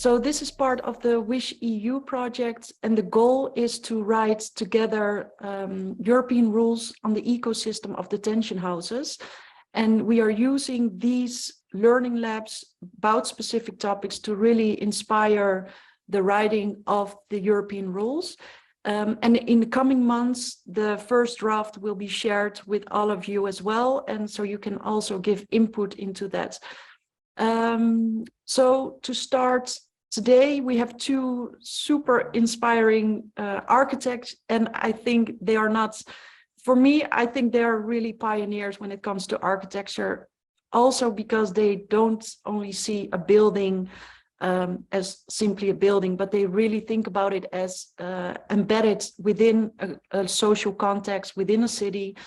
So this is part of the WISH EU project, and the goal is to write together European rules on the ecosystem of detention houses. And we are using these learning labs about specific topics to really inspire the writing of the European rules. And in the coming months, the first draft will be shared with all of you as well. And so you can also give input into that. So to start today, we have two super inspiring architects, and I think they are not, for me, I think they are really pioneers when it comes to architecture, also because they don't only see a building as simply a building, but they really think about it as embedded within a social context, within a city.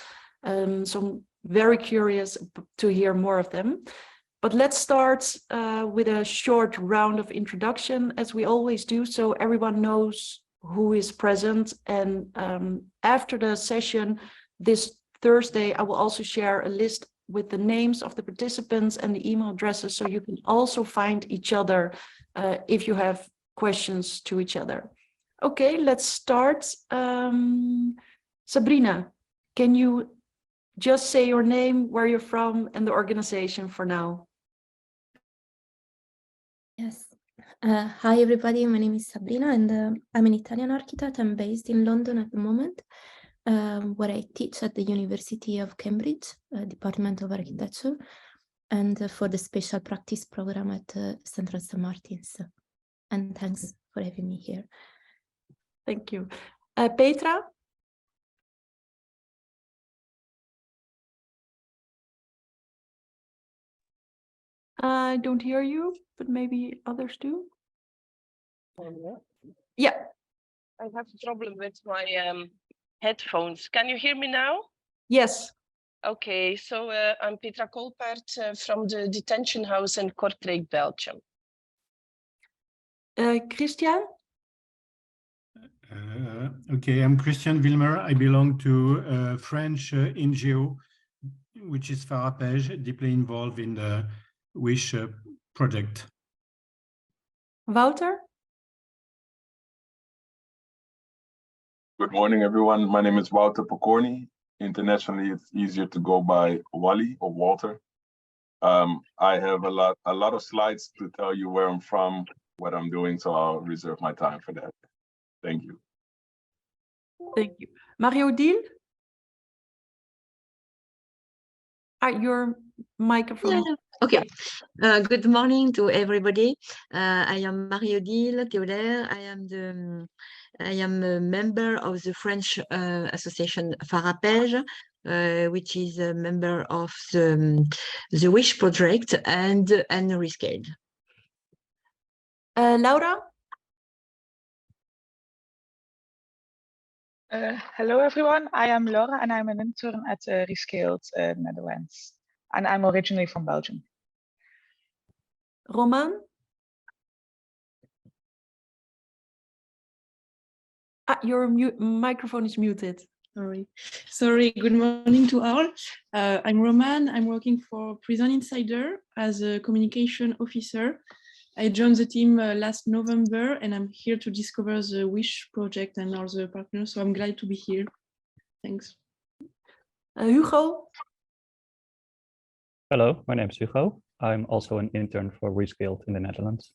So I'm very curious to hear more of them. But let's start with a short round of introduction, as we always do, so everyone knows who is present. And after the session this Thursday, I will also share a list with the names of the participants and the email addresses, so you can also find each other if you have questions to each other. Okay, let's start. Sabrina, can you just say your name, where you're from, and the organization for now? Yes. Hi, everybody. My name is Sabrina, and I'm an Italian architect. I'm based in London at the moment, where I teach at the University of Cambridge, Department of Architecture, and for the special practice program at Central St. Martin's. And thanks for having me here. Thank you. Petra? I don't hear you, but maybe others do. Yeah. I have a problem with my headphones. Can you hear me now? Yes. Okay, so I'm Petra Kolpaert from the detention house in Kortrijk, Belgium. Christian? Okay, I'm Christian Wilmer. I belong to a French NGO, which is Farapège, deeply involved in the WISH project. Wouter? Good morning, everyone. My name is Wouter Pocornie. Internationally, it's easier to go by Wally or Walter. I have a lot of slides to tell you where I'm from, what I'm doing, so I'll reserve my time for that. Thank you. Thank you. Marie-Odile? Your microphone. Yeah. Okay. Good morning to everybody. I am Marie-Odile Théodère. I am a member of the French association Farapège, which is a member of the WISH project and RESCALED. Laura? Hello, everyone. I am Laura, and I'm an intern at RESCALED Netherlands. And I'm originally from Belgium. Roman? Your microphone is muted. Sorry, good morning to all. I'm Roman. I'm working for Prison Insider as a communication officer. I joined the team last November, and I'm here to discover the WISH project and all the partners, so I'm glad to be here. Thanks. Hugo? Hello, my name is Hugo. I'm also an intern for RESCALED in the Netherlands.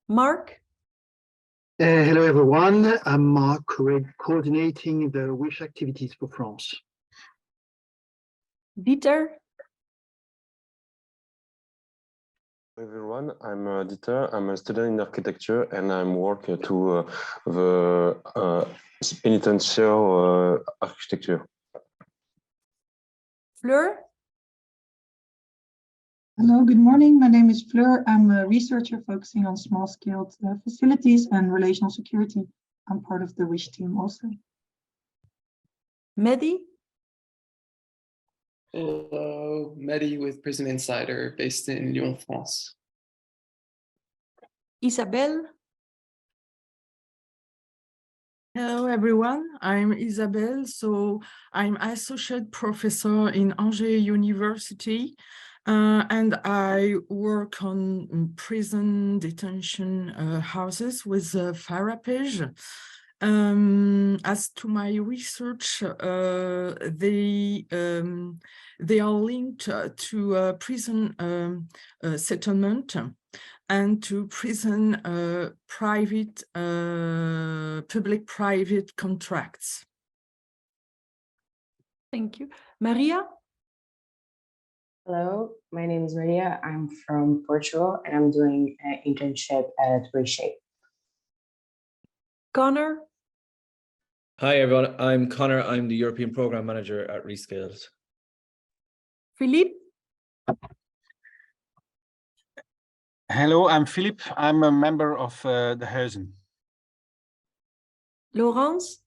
Mark? Hello, everyone. I'm Mark, coordinating the WISH activities for France. Dieter? Hello everyone, I'm Dieter. I'm a student in architecture and I'm working to the penitential architecture. Fleur? Hello, good morning. My name is Fleur. I'm a researcher focusing on small-scale facilities and relational security. I'm part of the WISH team also. Mehdi? Hello, Mehdi with Prison Insider, based in Lyon, France. Isabelle? Hello, everyone. I'm Isabelle. So I'm associate professor in Angers University. and I work on prison detention houses with FARAPEJ. As to my research, they are linked to prison settlement and to prison public-private contracts. Thank you. Maria? Hello, my name is Maria. I'm from Portugal and I'm doing an internship at Reshape. Connor? Hi, everyone. I'm Connor. I'm the European Program Manager at RESCALED. Philippe? Hello, I'm Philippe. I'm a member of the Huizen. Laurence?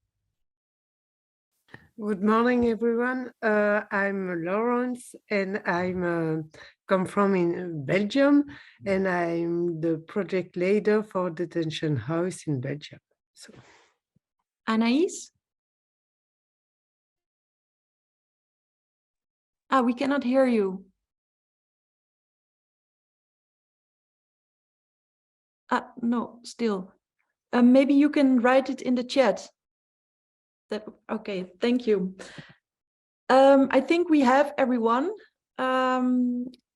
Good morning, everyone. I'm Laurence, and I'm come from in Belgium, and I'm the project leader for Detention House in Belgium. So, Anaïs? We cannot hear you. No, still. Maybe you can write it in the chat. Okay, thank you. I think we have everyone.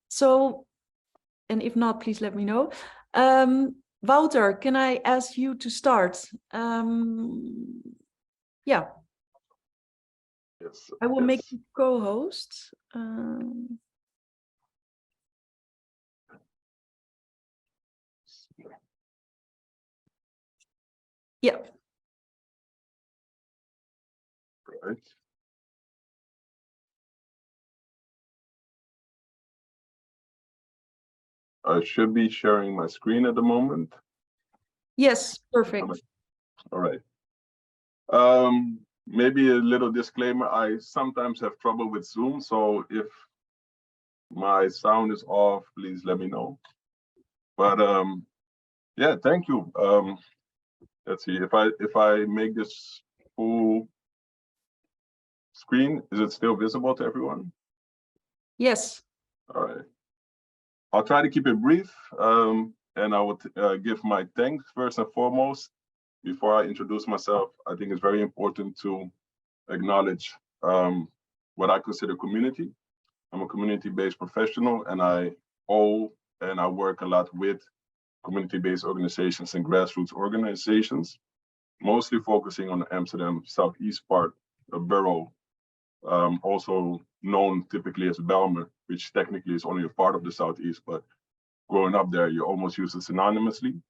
So, and if not, please let me know. Wouter, can I ask you to start? Yeah. Yes. I will make you co-host. Yeah. Right. I should be sharing my screen at the moment. Yes, perfect. All right. Maybe a little disclaimer. I sometimes have trouble with Zoom, so if my sound is off, please let me know. But yeah, thank you. Let's see if I make this full screen, is it still visible to everyone? Yes. All right. I'll try to keep it brief, and I would give my thanks first and foremost. Before I introduce myself, I think it's very important to acknowledge what I consider community. I'm a community-based professional, and I work a lot with community-based organizations and grassroots organizations, mostly focusing on the Amsterdam southeast part, a borough, also known typically as Belmer, which technically is only a part of the southeast, but growing up there, you almost use it synonymously.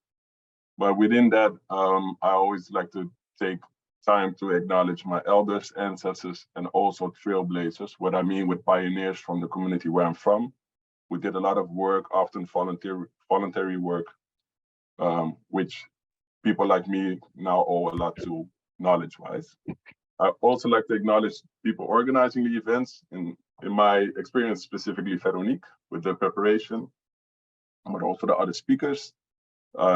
But within that, I always like to take time to acknowledge my elders, ancestors, and also trailblazers. What I mean with pioneers from the community where I'm from. We did a lot of work, often voluntary work, which people like me now owe a lot to knowledge-wise. I also like to acknowledge people organizing the events, in my experience, specifically Veronique, with the preparation, but also the other speakers.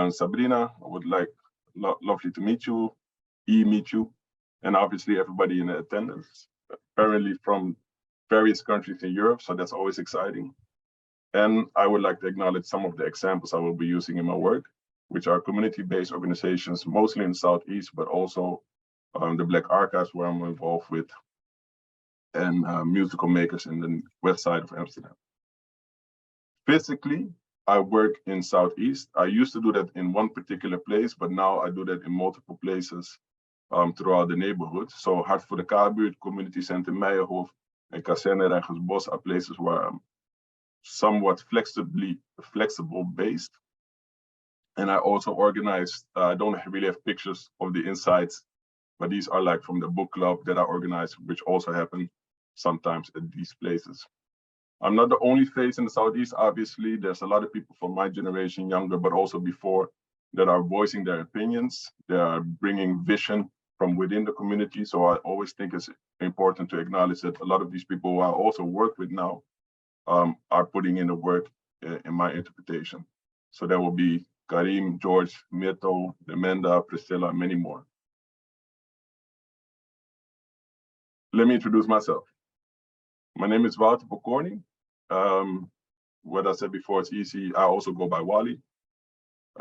Sabrina, I would like, lovely to meet you, meet you, and obviously everybody in attendance, apparently from various countries in Europe, so that's always exciting. And I would like to acknowledge some of the examples I will be using in my work, which are community-based organizations, mostly in the Southeast, but also the Black Archives, where I'm involved with, and musical makers in the west side of Amsterdam. Physically, I work in Southeast. I used to do that in one particular place, but now I do that in multiple places throughout the neighborhood. So Hart voor de K-buurt, Community Center Meijerhof, and Kazerne Rijgersbos are places where I'm somewhat flexible based. And I also organized, I don't really have pictures of the insides, but these are like from the book club that I organize, which also happen sometimes at these places. I'm not the only face in the Southeast, obviously. There's a lot of people from my generation, younger, but also before, that are voicing their opinions. They are bringing vision from within the community. So I always think it's important to acknowledge that a lot of these people who I also work with now are putting in the work in my interpretation. So there will be Karim, George, Mirto, Amanda, Priscilla, and many more. Let me introduce myself. My name is Wouter Pocornie. what I said before, it's easy. I also go by Wally.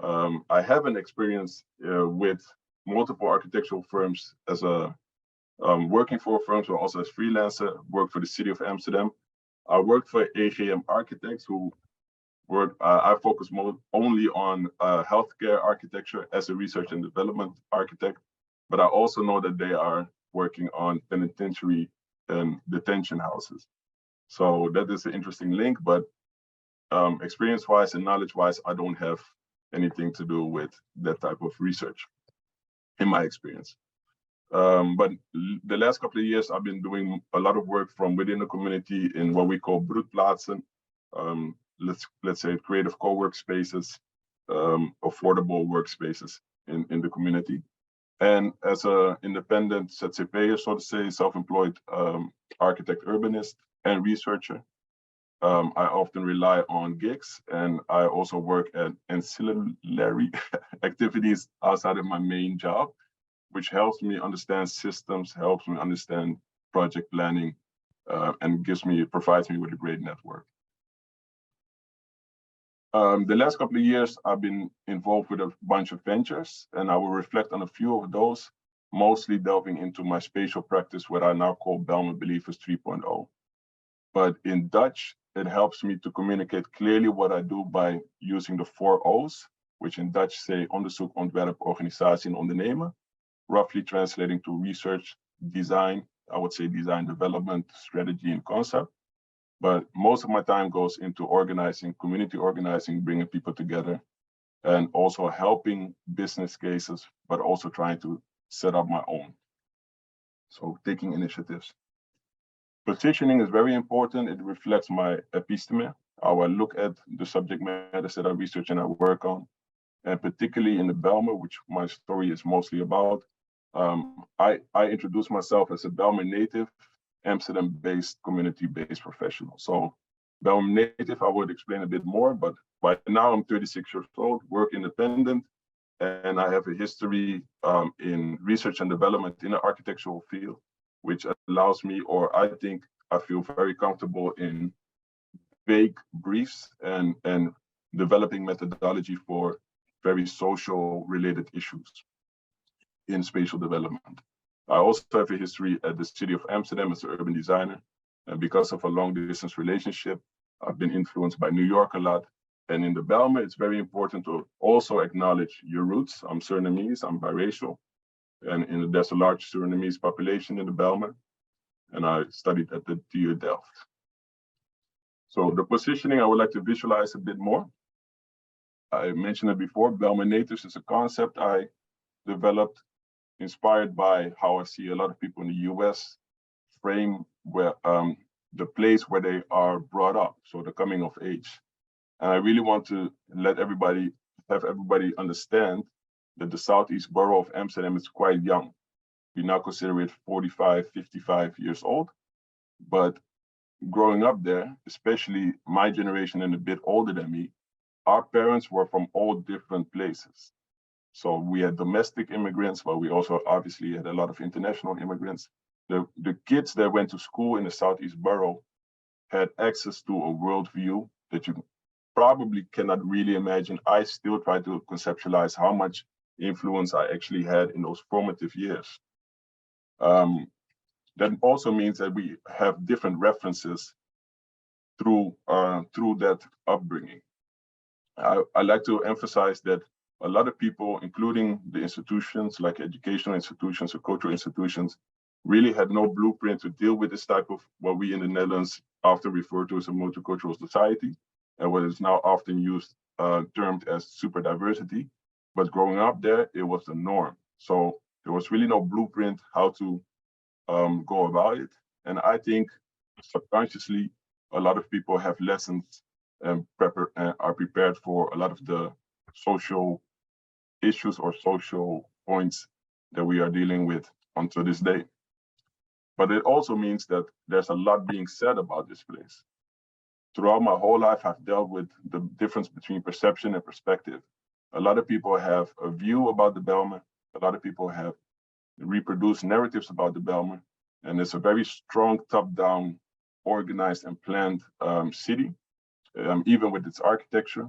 I have an experience with multiple architectural firms as a working for firms, but also as freelancer. Worked for the city of Amsterdam. I worked for AGM Architects, who work. I focus only on healthcare architecture as a research and development architect. But I also know that they are working on penitentiary and detention houses. So that is an interesting link, but experience-wise and knowledge-wise, I don't have anything to do with that type of research, in my experience. But the last couple of years, I've been doing a lot of work from within the community in what we call broedplaatsen, let's say creative co-workspaces, affordable workspaces in the community. And as an independent ZZP'er, so to say, self-employed architect, urbanist, and researcher, I often rely on gigs, and I also work at ancillary activities outside of my main job, which helps me understand systems, helps me understand project planning, and provides me with a great network. The last couple of years, I've been involved with a bunch of ventures, and I will reflect on a few of those, mostly delving into my spatial practice, what I now call Bijlmer Believers 3.0. But in Dutch, it helps me to communicate clearly what I do by using the 4 O's, which in Dutch say onderzoek, ontwerp, organisatie, en ondernemen, roughly translating to research, design, I would say design development, strategy, and concept. But most of my time goes into organizing, community organizing, bringing people together, and also helping business cases, but also trying to set up my own. So taking initiatives. Positioning is very important. It reflects my episteme, how I look at the subject matters that I research and I work on. And particularly in the Bijlmer, which my story is mostly about, I introduce myself as a Bijlmer native, Amsterdam-based, community-based professional. So Bijlmer native, I would explain a bit more, but by now I'm 36 years old, work independent, and I have a history in research and development in the architectural field, which allows me, or I think I feel very comfortable in vague briefs and developing methodology for very social related issues in spatial development. I also have a history at the city of Amsterdam as an urban designer. And because of a long distance relationship, I've been influenced by New York a lot. And in the Bijlmer, it's very important to also acknowledge your roots. I'm Surinamese, I'm biracial. And there's a large Surinamese population in the Bijlmer. And I studied at the TU Delft. So the positioning, I would like to visualize a bit more. I mentioned it before, Bijlmer natives is a concept I developed, inspired by how I see a lot of people in the US frame where the place where they are brought up, so the coming of age. And I really want to have everybody understand that the Southeast borough of Amsterdam is quite young. We now consider it 45, 55 years old. But growing up there, especially my generation and a bit older than me, our parents were from all different places. So we had domestic immigrants, but we also obviously had a lot of international immigrants. The kids that went to school in the Southeast borough had access to a worldview that you probably cannot really imagine. I still try to conceptualize how much influence I actually had in those formative years. That also means that we have different references through that upbringing. I like to emphasize that a lot of people, including the institutions like educational institutions or cultural institutions, really had no blueprint to deal with this type of what we in the Netherlands often refer to as a multicultural society, and what is now often used, termed as super diversity. But growing up there, it was the norm. So there was really no blueprint how to go about it. And I think subconsciously, a lot of people have lessons and are prepared for a lot of the social issues or social points that we are dealing with until this day. But it also means that there's a lot being said about this place. Throughout my whole life, I've dealt with the difference between perception and perspective. A lot of people have a view about the Bijlmer. A lot of people have reproduced narratives about the Bijlmer. And it's a very strong top-down, organized and planned city. even with its architecture.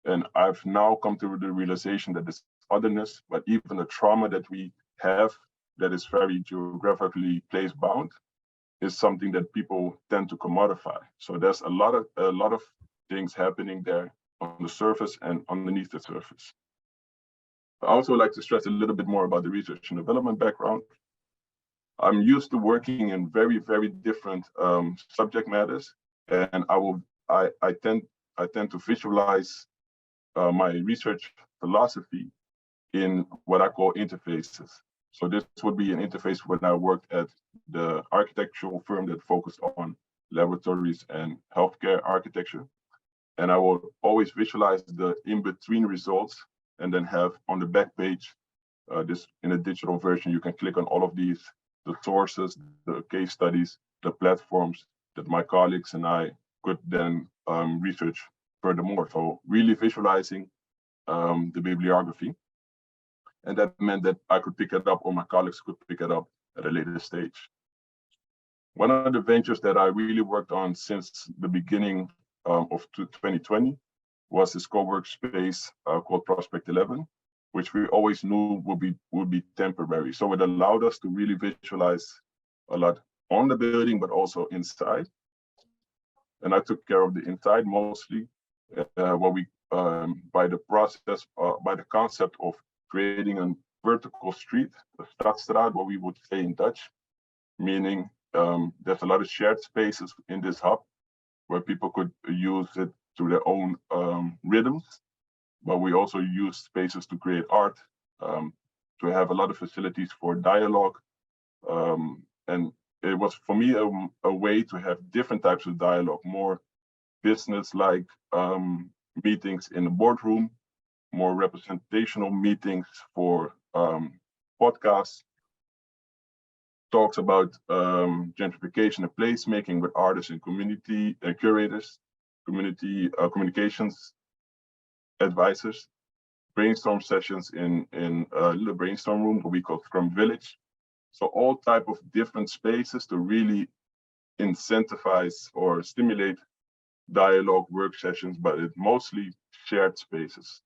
And I've now come to the realization that this otherness, but even the trauma that we have that is very geographically place bound, is something that people tend to commodify. So there's a lot of things happening there on the surface and underneath the surface. I also like to stress a little bit more about the research and development background. I'm used to working in very, very different subject matters, and I tend to visualize my research philosophy in what I call interfaces. So this would be an interface when I worked at the architectural firm that focused on laboratories and healthcare architecture. And I will always visualize the in-between results and then have on the back page, this in a digital version, you can click on all of these, the sources, the case studies, the platforms that my colleagues and I could then research furthermore. So really visualizing the bibliography. And that meant that I could pick it up or my colleagues could pick it up at a later stage. One of the ventures that I really worked on since the beginning of 2020 was this co-work space called Prospect 11, which we always knew would be temporary. So it allowed us to really visualize a lot on the building, but also inside. And I took care of the inside mostly, where we, by the concept of creating a vertical street, a Stadstraat, what we would say in Dutch, meaning there's a lot of shared spaces in this hub where people could use it to their own rhythms, but we also use spaces to create art, to have a lot of facilities for dialogue. And it was, for me, a way to have different types of dialogue, more business-like meetings in the boardroom, more representational meetings for podcasts, talks about gentrification and placemaking with artists and community curators, community communications advisors, brainstorm sessions in a little brainstorm room, what we call Scrum Village. So all type of different spaces to really incentivize or stimulate dialogue work sessions, but it's mostly shared spaces,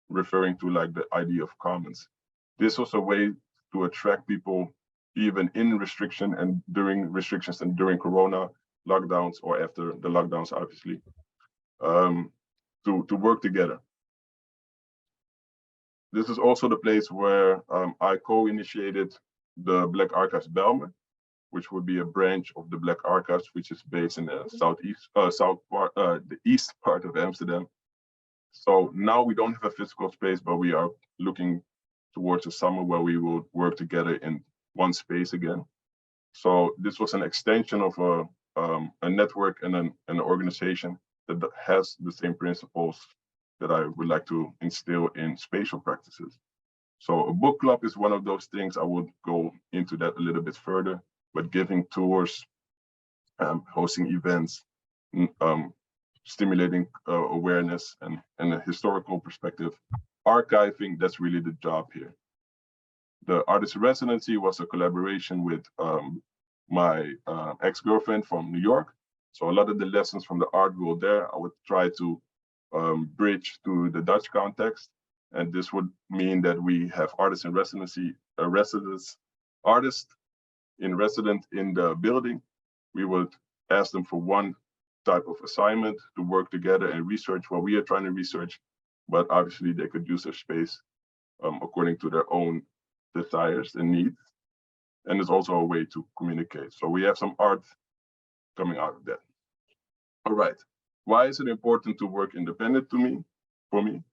referring to like the idea of commons. This was a way to attract people even in restriction and during restrictions and during Corona lockdowns or after the lockdowns, obviously, to work together. This is also the place where I co-initiated the Black Archives Belmer, which would be a branch of the Black Archives, which is based in the the east part of Amsterdam. So now we don't have a physical space, but we are looking towards the summer where we will work together in one space again. So this was an extension of a network and an organization that has the same principles that I would like to instill in spatial practices. So a book club is one of those things. I would go into that a little bit further, but giving tours, hosting events, stimulating awareness and a historical perspective. Archiving, that's really the job here. The artist residency was a collaboration with my ex-girlfriend from New York. So a lot of the lessons from the art world there, I would try to bridge to the Dutch context. And this would mean that we have artists in residency, artists in resident in the building. We would ask them for one type of assignment to work together and research what we are trying to research, but obviously they could use their space according to their own desires and needs. And it's also a way to communicate. So we have some art coming out of that. All right, why is it important to work independent for me?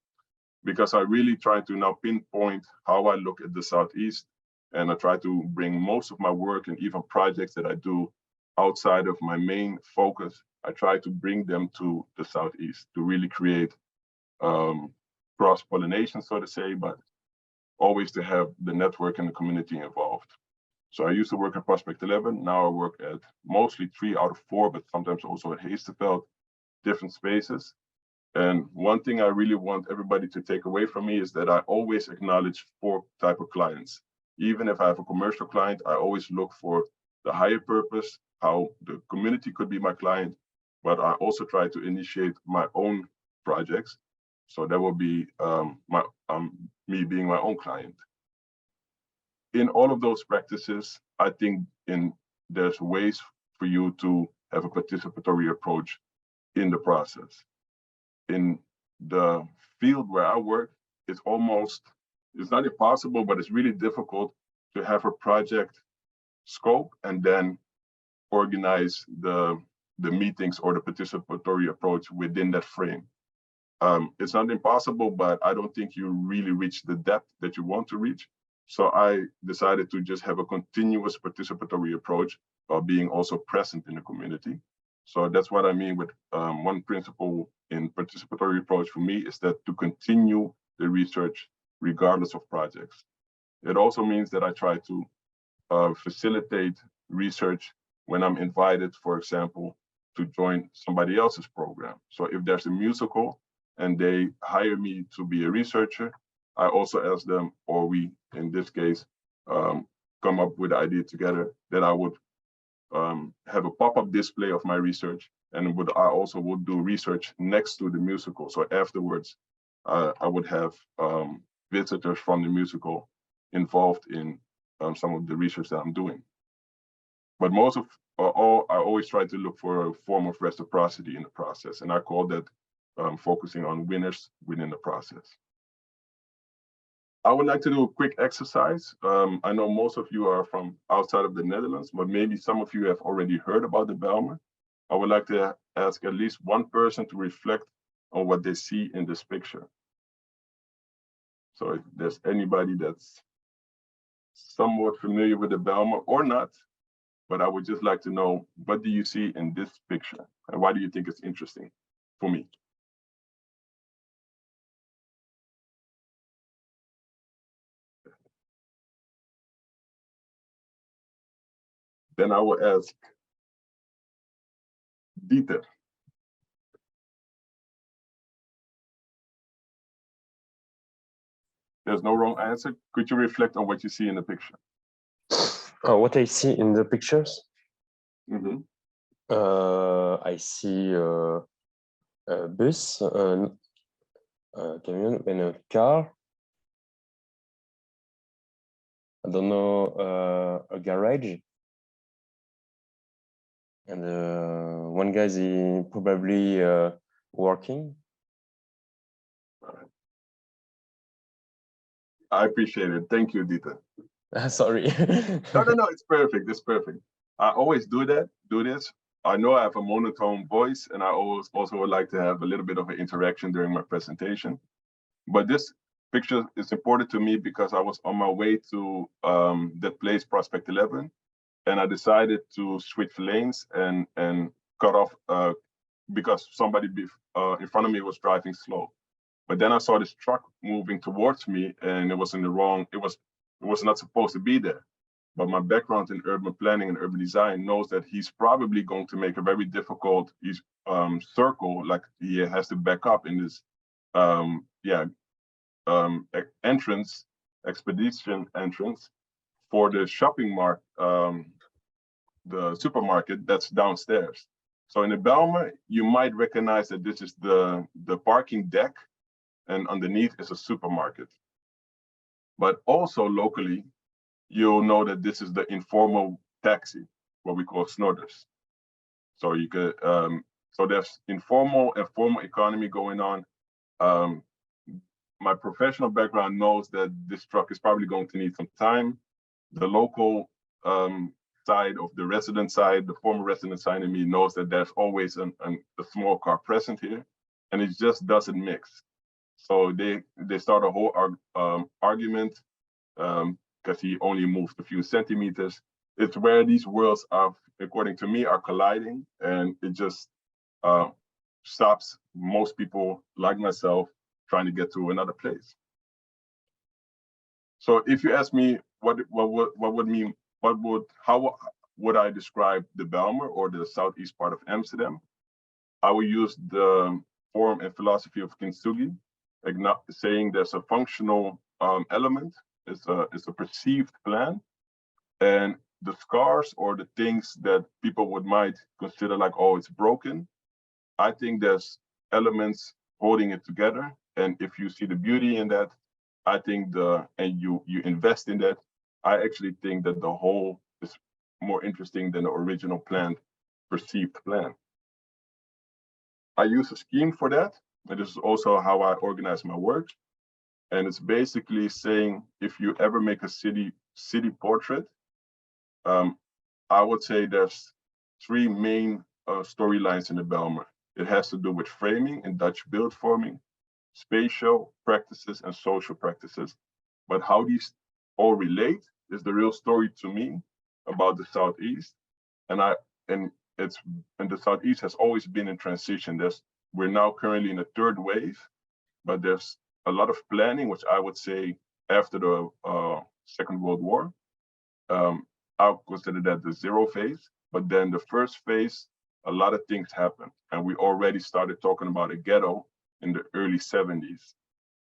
Because I really try to now pinpoint how I look at the Southeast, and I try to bring most of my work and even projects that I do outside of my main focus, I try to bring them to the Southeast to really create cross-pollination, so to say, but always to have the network and the community involved. So I used to work at Prospect 11. Now I work at mostly 3 out of 4, but sometimes also at Heesterveld, different spaces. And one thing I really want everybody to take away from me is that I always acknowledge 4 types of clients. Even if I have a commercial client, I always look for the higher purpose, how the community could be my client, but I also try to initiate my own projects. So that will be me being my own client. In all of those practices, I think there's ways for you to have a participatory approach in the process. In the field where I work, it's not impossible, but it's really difficult to have a project scope and then organize the meetings or the participatory approach within that frame. It's not impossible, but I don't think you really reach the depth that you want to reach. So I decided to just have a continuous participatory approach while being also present in the community. So that's what I mean with one principle in participatory approach for me is that to continue the research regardless of projects. It also means that I try to facilitate research when I'm invited, for example, to join somebody else's program. So if there's a musical and they hire me to be a researcher, I also ask them, or we, in this case, come up with the idea together that I would have a pop-up display of my research, and I also would do research next to the musical. So afterwards, I would have visitors from the musical involved in some of the research that I'm doing. But most of all, I always try to look for a form of reciprocity in the process, and I call that focusing on winners within the process. I would like to do a quick exercise. I know most of you are from outside of the Netherlands, but maybe some of you have already heard about the Bijlmer. I would like to ask at least one person to reflect on what they see in this picture. So if there's anybody that's somewhat familiar with the Bijlmer or not, but I would just like to know, what do you see in this picture? And why do you think it's interesting for me? Then I will ask Dieter. There's no wrong answer. Could you reflect on what you see in the picture? What I see in the pictures? Mm-hmm. I see a bus, a camion, and a car. I don't know, a garage. And one guy is probably working. I appreciate it. Thank you, Dieter. Sorry. No, it's perfect. It's perfect. I always do this. I know I have a monotone voice, and I always also would like to have a little bit of an interaction during my presentation. But this picture is important to me because I was on my way to that place, Prospect 11, and I decided to switch lanes and cut off because somebody in front of me was driving slow. But then I saw this truck moving towards me, and it was in the wrong. It was not supposed to be there. But my background in urban planning and urban design knows that he's probably going to make a very difficult circle, like he has to back up in this expedition entrance for the shopping mart, the supermarket that's downstairs. So in the Bijlmer, you might recognize that this is the parking deck, and underneath is a supermarket. But also locally, you'll know that this is the informal taxi, what we call snorters. So you could, so there's informal and formal economy going on. My professional background knows that this truck is probably going to need some time. The local side of the resident side, the former resident side of me knows that there's always a small car present here, and it just doesn't mix. So they start a whole argument because he only moved a few centimeters. It's where these worlds are, according to me, are colliding, and it just stops most people like myself trying to get to another place. So if you ask me how would I describe the Bijlmer or the southeast part of Amsterdam, I would use the form and philosophy of Kintsugi, saying there's a functional element, it's a perceived plan, and the scars or the things that people might consider like, oh, it's broken, I think there's elements holding it together. And if you see the beauty in that, I think and you invest in that, I actually think that the whole is more interesting than the original perceived plan. I use a scheme for that. And this is also how I organize my work. And it's basically saying, if you ever make a city portrait, I would say there's three main storylines in the Bijlmer. It has to do with framing and Dutch beeldvorming, spatial practices, and social practices. But how these all relate is the real story to me about the Southeast. And the Southeast has always been in transition. We're now currently in a third wave, but there's a lot of planning, which I would say after the Second World War. I'll consider that the zero phase. But then the first phase, a lot of things happened. And we already started talking about a ghetto in the early 70s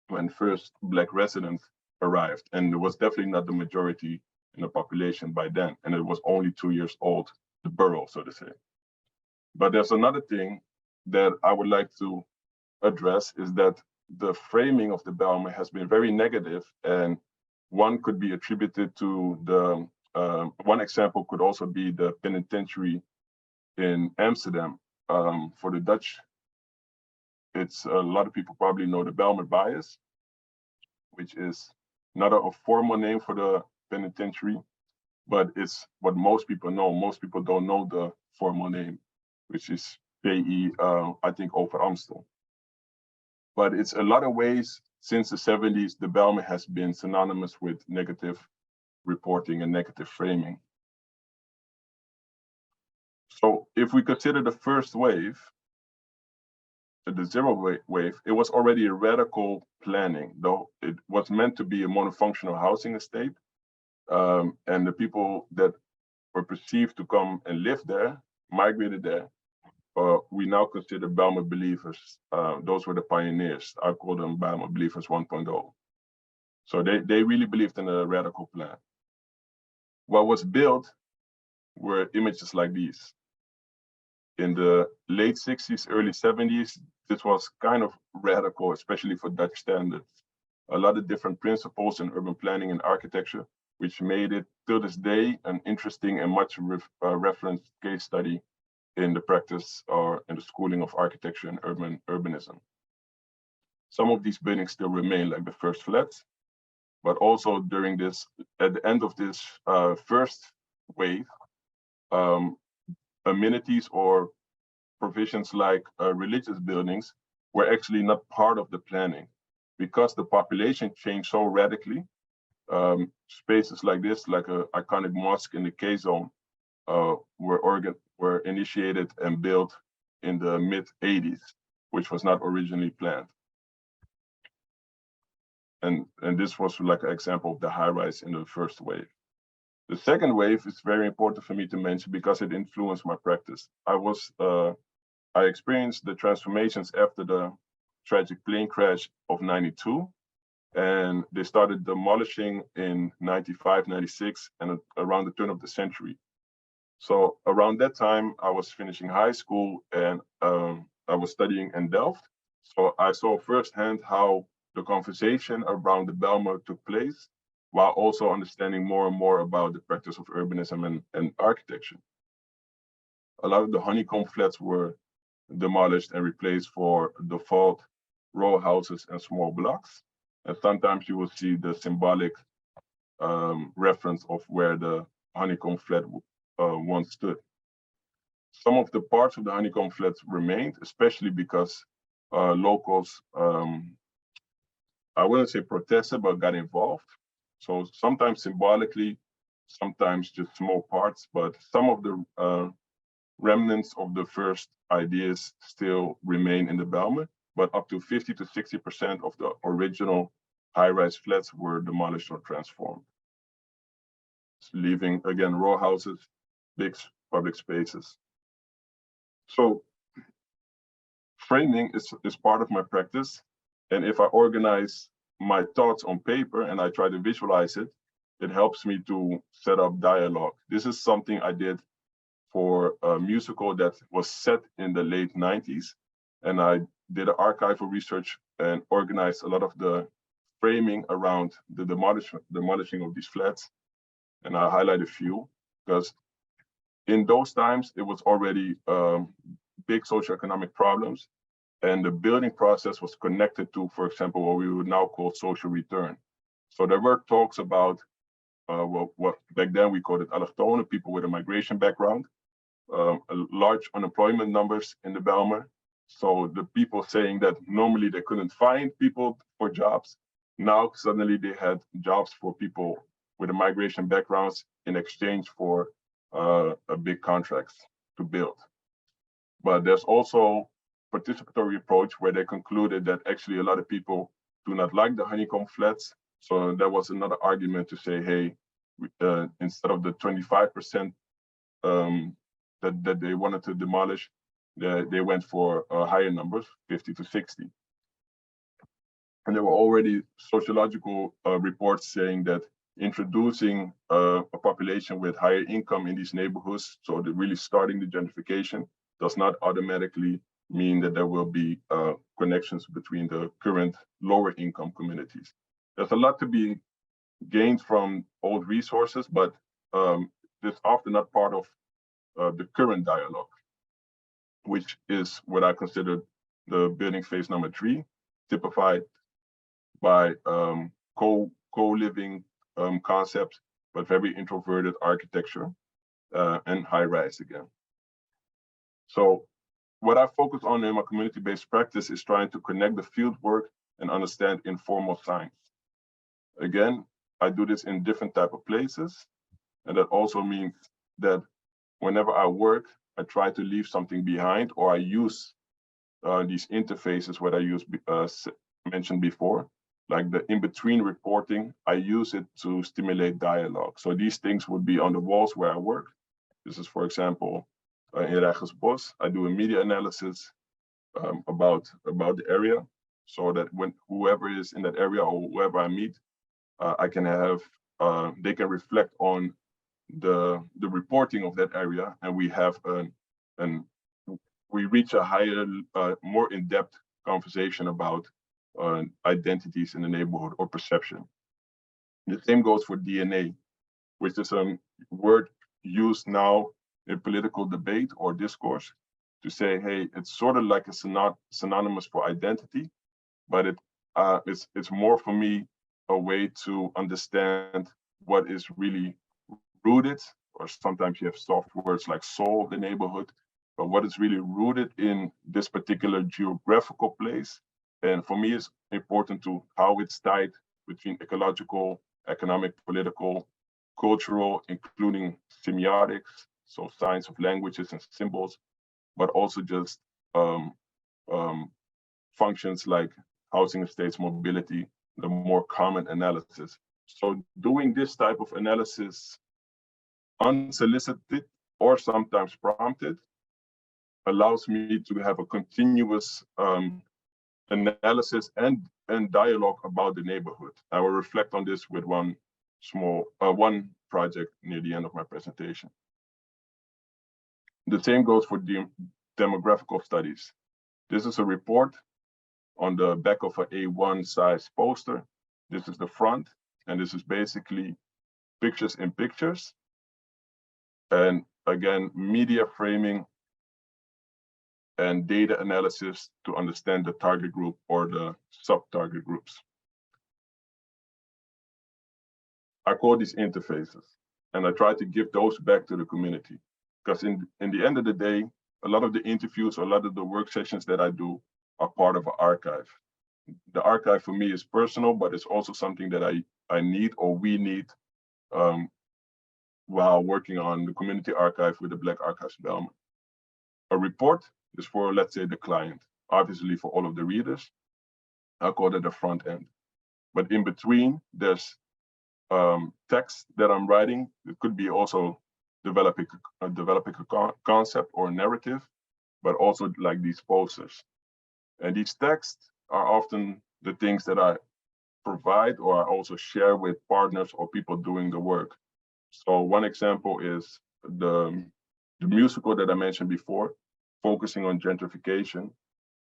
when first Black residents arrived. And it was definitely not the majority in the population by then. And it was only 2 years old, the borough, so to say. But there's another thing that I would like to address is that the framing of the Bijlmer has been very negative, and one could be attributed to the, one example could also be the penitentiary in Amsterdam. For the Dutch, it's a lot of people probably know the Bijlmer bias, which is not a formal name for the penitentiary, but it's what most people know. Most people don't know the formal name, which is PE, I think, over Amstel. But it's a lot of ways since the 70s, the Bijlmer has been synonymous with negative reporting and negative framing. So if we consider the first wave, the zero wave, it was already a radical planning, though it was meant to be a monofunctional housing estate. And the people that were perceived to come and live there, migrated there, we now consider Bijlmer believers. Those were the pioneers. I call them Bijlmer believers 1.0. So they really believed in a radical plan. What was built were images like these. In the late 60s, early 70s, this was kind of radical, especially for Dutch standards. A lot of different principles in urban planning and architecture, which made it, till this day, an interesting and much referenced case study in the practice or in the schooling of architecture and urbanism. Some of these buildings still remain, like the first flats, but also during this, at the end of this first wave, amenities or provisions like religious buildings were actually not part of the planning because the population changed so radically. Spaces like this, like an iconic mosque in the K-zone, were initiated and built in the mid-80s, which was not originally planned. And this was like an example of the high-rise in the first wave. The second wave is very important for me to mention because it influenced my practice. I experienced the transformations after the tragic plane crash of '92, and they started demolishing in '95, '96, and around the turn of the century. So around that time, I was finishing high school and I was studying in Delft. So I saw firsthand how the conversation around the Bijlmer took place, while also understanding more and more about the practice of urbanism and architecture. A lot of the honeycomb flats were demolished and replaced for default row houses and small blocks. And sometimes you will see the symbolic reference of where the honeycomb flat once stood. Some of the parts of the honeycomb flats remained, especially because locals, I wouldn't say protested, but got involved. So sometimes symbolically, sometimes just small parts, but some of the remnants of the first ideas still remain in the Bijlmer, but up to 50 to 60% of the original high-rise flats were demolished or transformed, leaving, again, row houses, big public spaces. So framing is part of my practice. And if I organize my thoughts on paper and I try to visualize it, it helps me to set up dialogue. This is something I did for a musical that was set in the late 90s. And I did archival research and organized a lot of the framing around the demolishing of these flats. And I highlight a few, because in those times, it was already big socioeconomic problems. And the building process was connected to, for example, what we would now call social return. So there were talks about what back then we called it allochtonen, people with a migration background, large unemployment numbers in the Bijlmer. So the people saying that normally they couldn't find people for jobs, now suddenly they had jobs for people with a migration backgrounds in exchange for a big contracts to build. But there's also participatory approach where they concluded that actually a lot of people do not like the honeycomb flats. So there was another argument to say, hey, instead of the 25% that they wanted to demolish, they went for higher numbers, 50 to 60. And there were already sociological reports saying that introducing a population with higher income in these neighborhoods, so really starting the gentrification, does not automatically mean that there will be connections between the current lower income communities. There's a lot to be gained from old resources, but it's often not part of the current dialogue, which is what I consider the building phase number 3, typified by co-living concepts, but very introverted architecture and high rise again. So what I focus on in my community-based practice is trying to connect the field work and understand informal science. Again, I do this in different type of places. And that also means that whenever I work, I try to leave something behind, or I use these interfaces, what I mentioned before, like the in-between reporting, I use it to stimulate dialogue. So these things would be on the walls where I work. This is, for example, in Rijgersbos, I do a media analysis about the area, so that when whoever is in that area or whoever I meet, I can have, they can reflect on the reporting of that area, and we have we reach a higher, more in-depth conversation about identities in the neighborhood or perception. The same goes for DNA, which is a word used now in political debate or discourse to say, hey, it's sort of like a synonymous for identity, but it's more for me a way to understand what is really rooted, or sometimes you have soft words like soul of the neighborhood, but what is really rooted in this particular geographical place. And for me, it's important to how it's tied between ecological, economic, political, cultural, including semiotics, so science of languages and symbols, but also just functions like housing estates, mobility, the more common analysis. So doing this type of analysis unsolicited or sometimes prompted allows me to have a continuous analysis and dialogue about the neighborhood. I will reflect on this with one project near the end of my presentation. The same goes for demographical studies. This is a report on the back of an A1 size poster. This is the front, and this is basically pictures in pictures. And again, media framing and data analysis to understand the target group or the sub-target groups. I call these interfaces, and I try to give those back to the community. Because in the end of the day, a lot of the interviews, or a lot of the work sessions that I do are part of an archive. The archive for me is personal, but it's also something that I need, or we need, while working on the community archive with the Black Archives Bijlmer. A report is for, let's say, the client, obviously for all of the readers. I call it the front end. But in between, there's text that I'm writing. It could be also developing a concept or a narrative, but also like these posters. And these texts are often the things that I provide or I also share with partners or people doing the work. So one example is the the musical that I mentioned before, focusing on gentrification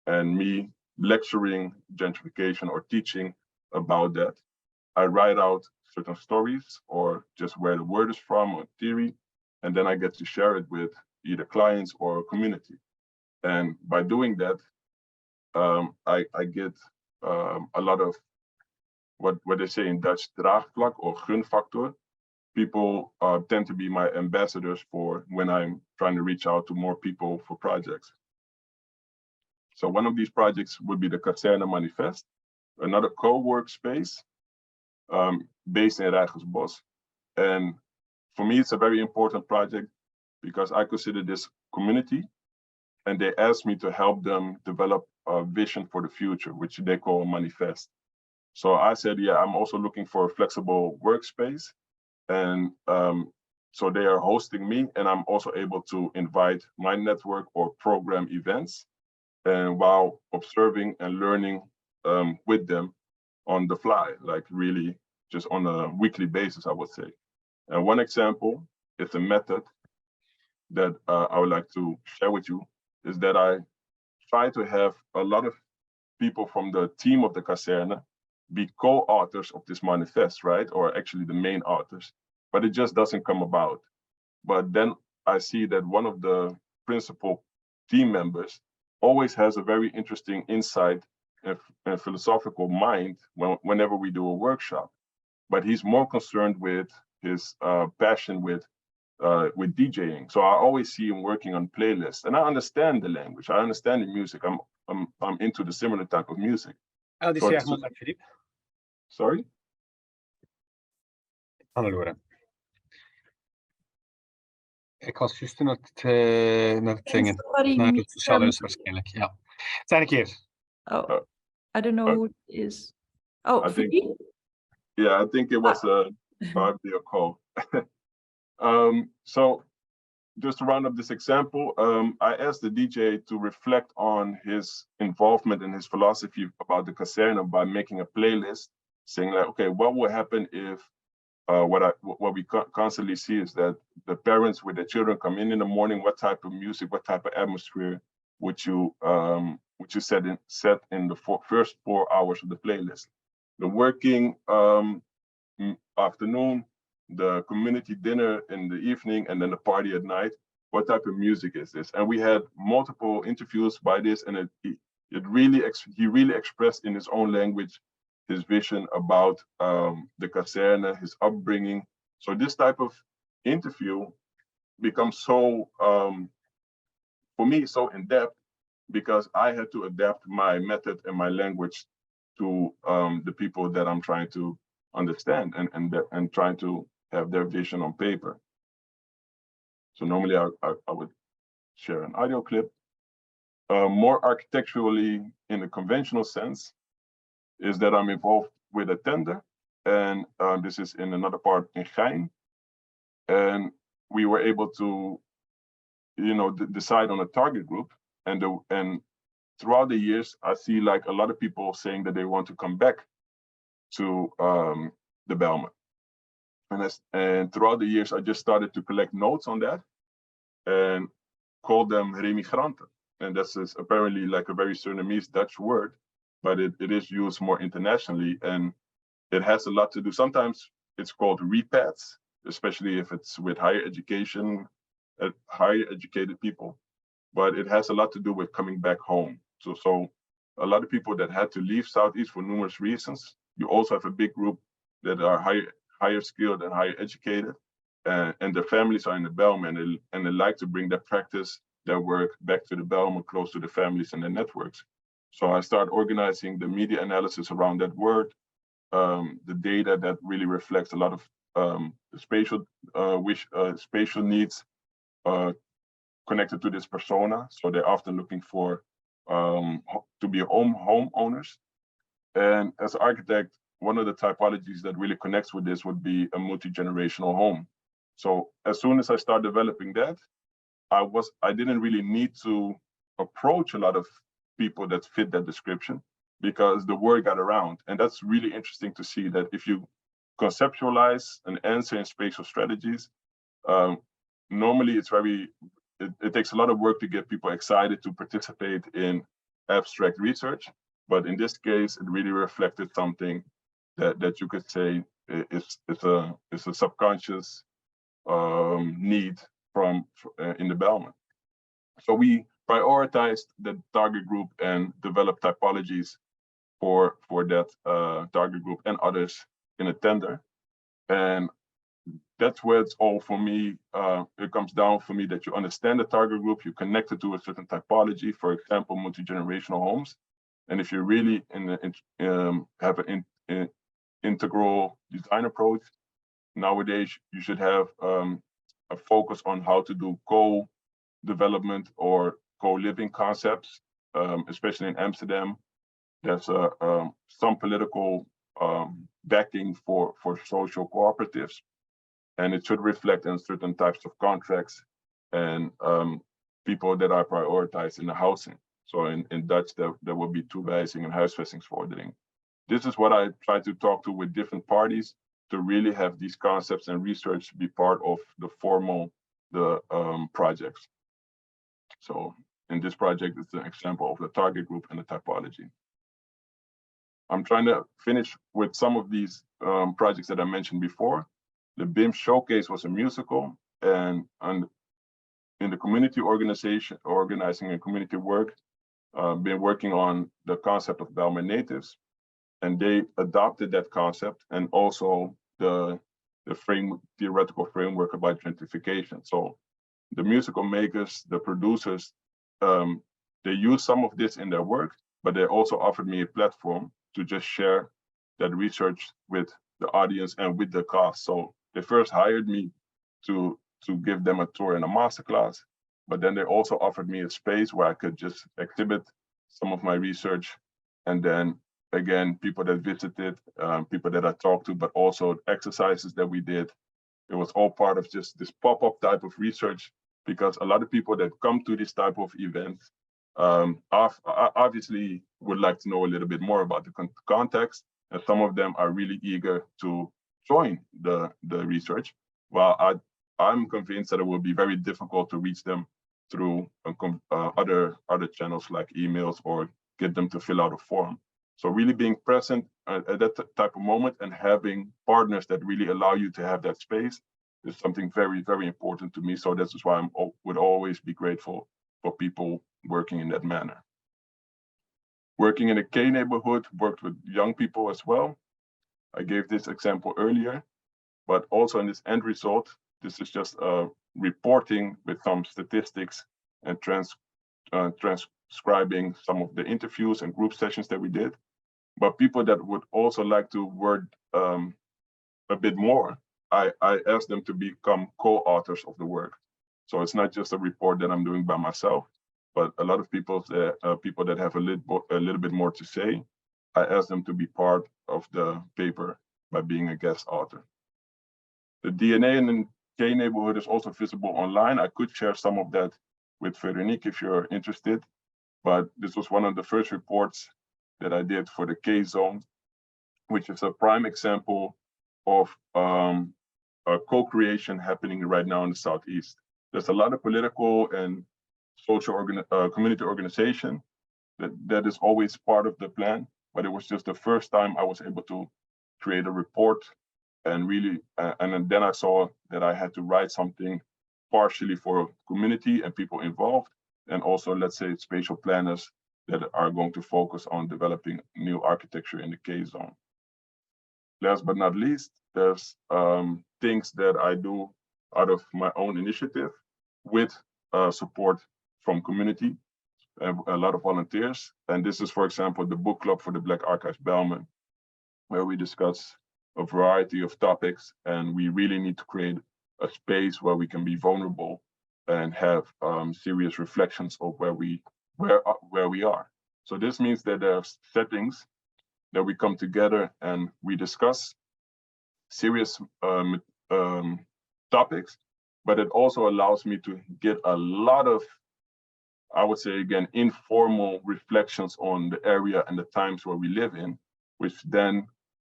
and me lecturing gentrification or teaching about that. I write out certain stories or just where the word is from or theory, and then I get to share it with either clients or community. And by doing that, I get a lot of what they say in Dutch, draagvlak or gunfactor. People tend to be my ambassadors for when I'm trying to reach out to more people for projects. So one of these projects would be the Kazerne Manifest, another co-work space based in Rijgersbos. And for me, it's a very important project because I consider this community, and they asked me to help them develop a vision for the future, which they call a manifest. So I said, yeah, I'm also looking for a flexible workspace. And so they are hosting me, and I'm also able to invite my network or program events, and while observing and learning with them on the fly, like really just on a weekly basis, I would say. And one example is a method that I would like to share with you, is that I try to have a lot of people from the team of the Kazerne be co-authors of this manifest, right? Or actually the main authors, but it just doesn't come about. But then I see that one of the principal team members always has a very interesting insight and philosophical mind whenever we do a workshop. But he's more concerned with his passion with DJing. So I always see him working on playlists, and I understand the language. I understand the music. I'm into the similar type of music. Sorry? Allora. Ik was juist naar het zingen, naar het sociale huis waarschijnlijk. Ja. Zijn een keer. Oh, I don't know who it is. Oh, I think, yeah, I think it was a video call. So just to round up this example, I asked the DJ to reflect on his involvement and his philosophy about the Kazerne by making a playlist, saying like, okay, what will happen if what we constantly see is that the parents with their children come in the morning, what type of music, what type of atmosphere would you set in the first 4 hours of the playlist? The working afternoon, the community dinner in the evening, and then the party at night. What type of music is this? And we had multiple interviews by this, and he really expressed in his own language his vision about the Kazerne, his upbringing. So this type of interview becomes so, for me, so in-depth, because I had to adapt my method and my language to the people that I'm trying to understand and trying to have their vision on paper. So normally I would share an audio clip. More architecturally, in the conventional sense, is that I'm involved with a tender, and this is in another part in Gein. And we were able to, decide on a target group, and throughout the years, I see like a lot of people saying that they want to come back to the Bijlmer. And throughout the years, I just started to collect notes on that and call them remigranten. And this is apparently like a very Surinamese Dutch word, but it is used more internationally, and it has a lot to do. Sometimes it's called repats, especially if it's with higher education, higher educated people, but it has a lot to do with coming back home. So a lot of people that had to leave Southeast for numerous reasons. You also have a big group that are higher skilled and higher educated, and their families are in the Bijlmer, and they like to bring their practice, their work back to the Bijlmer, close to the families and their networks. So I start organizing the media analysis around that word, the data that really reflects a lot of the spatial needs connected to this persona. So they're often looking for to be homeowners. And as an architect, one of the typologies that really connects with this would be a multi-generational home. So as soon as I start developing that, I didn't really need to approach a lot of people that fit that description, because the word got around. And that's really interesting to see that if you conceptualize an answer in spatial strategies, normally it takes a lot of work to get people excited to participate in abstract research. But in this case, it really reflected something that you could say it's a subconscious need in the bellman. So we prioritized the target group and developed typologies for that target group and others in a tender. And that's where it's all for me. It comes down for me that you understand the target group, you connect it to a certain typology, for example, multi-generational homes. And if you really have an integral design approach, nowadays you should have a focus on how to do co-development or co-living concepts, especially in Amsterdam. There's some political backing for social cooperatives, and it should reflect in certain types of contracts and people that are prioritized in the housing. So in Dutch, there will be toewijzing and huisvestingsvordering. This is what I try to talk to with different parties to really have these concepts and research be part of the formal projects. So in this project, it's an example of the target group and the typology. I'm trying to finish with some of these projects that I mentioned before. The BIM Showcase was a musical, and in the community organizing and community work, been working on the concept of Bijlmer natives, and they adopted that concept and also the theoretical framework about gentrification. So the musical makers, the producers, they use some of this in their work, but they also offered me a platform to just share that research with the audience and with the cast. So they first hired me to give them a tour and a masterclass, but then they also offered me a space where I could just exhibit some of my research. And then again, people that visited, people that I talked to, but also exercises that we did. It was all part of just this pop-up type of research, because a lot of people that come to this type of events obviously would like to know a little bit more about the context, and some of them are really eager to join the research. Well, I'm convinced that it will be very difficult to reach them through other channels like emails or get them to fill out a form. So really being present at that type of moment and having partners that really allow you to have that space is something very, very important to me. So this is why I would always be grateful for people working in that manner. Working in a K neighborhood, worked with young people as well. I gave this example earlier, but also in this end result, this is just reporting with some statistics and transcribing some of the interviews and group sessions that we did. But people that would also like to word a bit more, I asked them to become co-authors of the work. So it's not just a report that I'm doing by myself, but a lot of people that have a little bit more to say, I asked them to be part of the paper by being a guest author. The DNA in the K neighborhood is also visible online. I could share some of that with Veronique if you're interested, but this was one of the first reports that I did for the K zone, which is a prime example of a co-creation happening right now in the Southeast. There's a lot of political and social community organization that is always part of the plan, but it was just the first time I was able to create a report and really, and then I saw that I had to write something partially for community and people involved, and also, let's say, spatial planners that are going to focus on developing new architecture in the K zone. Last but not least, there's things that I do out of my own initiative with support from community, a lot of volunteers. And this is, for example, the book club for the Black Archives Bijlmer, where we discuss a variety of topics, and we really need to create a space where we can be vulnerable and have serious reflections of where we are. So this means that there's settings that we come together and we discuss serious topics, but it also allows me to get a lot of, I would say again, informal reflections on the area and the times where we live in, which then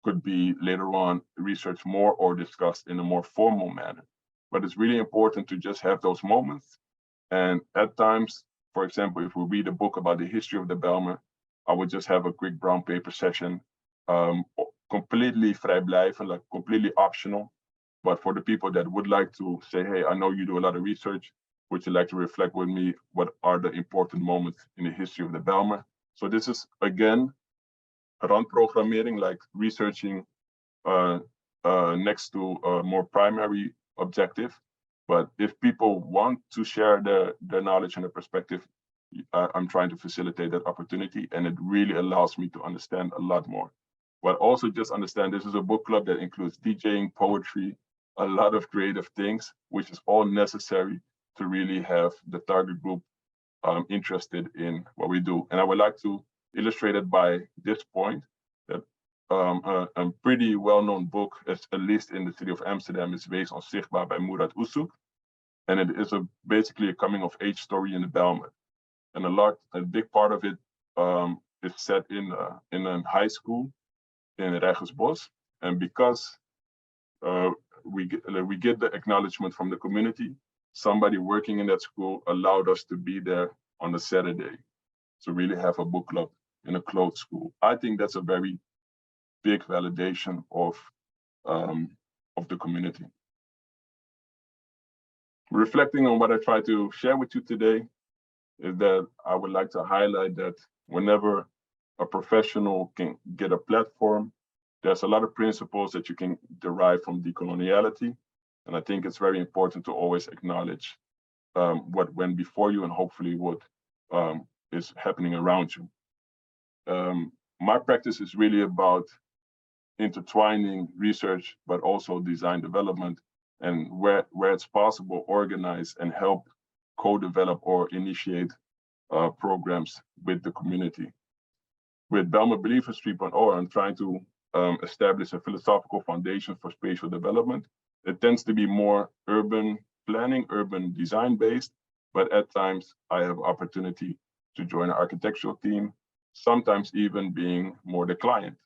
could be later on researched more or discussed in a more formal manner. But it's really important to just have those moments And at times, for example, if we read a book about the history of the Bijlmer, I would just have a quick brown paper session, completely vrijblijvend, like completely optional. But for the people that would like to say, hey, I know you do a lot of research, would you like to reflect with me what are the important moments in the history of the Bijlmer? So this is, again, randprogrammering, like researching next to a more primary objective. But if people want to share their knowledge and their perspective, I'm trying to facilitate that opportunity, and it really allows me to understand a lot more. But also just understand this is a book club that includes DJing, poetry, a lot of creative things, which is all necessary to really have the target group interested in what we do. And I would like to illustrate it by this point, that a pretty well-known book, at least in the city of Amsterdam, is based on Zichtbaar by Murat Usuk. And it is basically a coming-of-age story in the Bijlmer. And a big part of it is set in a high school in Rijgersbos. And because we get the acknowledgement from the community, somebody working in that school allowed us to be there on a Saturday to really have a book club in a closed school. I think that's a very big validation of the community. Reflecting on what I try to share with you today is that I would like to highlight that whenever a professional can get a platform, there's a lot of principles that you can derive from decoloniality. And I think it's very important to always acknowledge what went before you and hopefully what is happening around you. My practice is really about intertwining research, but also design development, and where it's possible, organize and help co-develop or initiate programs with the community. With Bijlmer Believers 3.0, I'm trying to establish a philosophical foundation for spatial development. It tends to be more urban planning, urban design based, but at times I have opportunity to join an architectural team, sometimes even being more the client.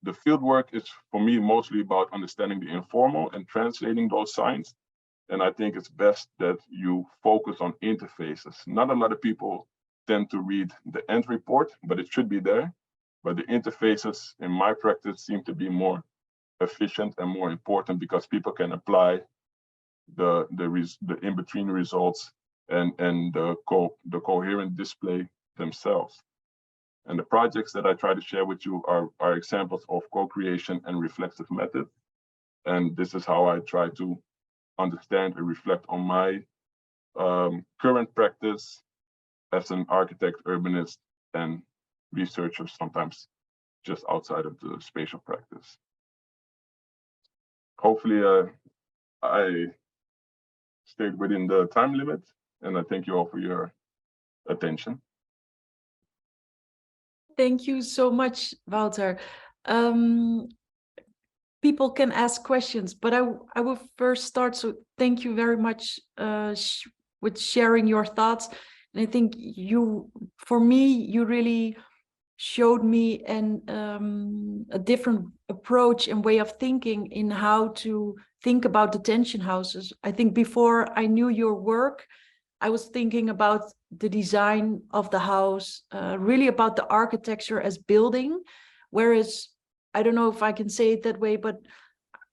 The field work is for me mostly about understanding the informal and translating those signs. And I think it's best that you focus on interfaces. Not a lot of people tend to read the end report, but it should be there. But the interfaces in my practice seem to be more efficient and more important because people can apply the in-between results and the coherent display themselves. And the projects that I try to share with you are examples of co-creation and reflexive methods. And this is how I try to understand and reflect on my current practice as an architect, urbanist, and researcher, sometimes just outside of the spatial practice. Hopefully I stayed within the time limit, and I thank you all for your attention. Thank you so much, Wouter. People can ask questions, but I will first start. So thank you very much with sharing your thoughts. And I think for me, you really showed me a different approach and way of thinking in how to think about detention houses. I think before I knew your work, I was thinking about the design of the house, really about the architecture as building, whereas I don't know if I can say it that way, but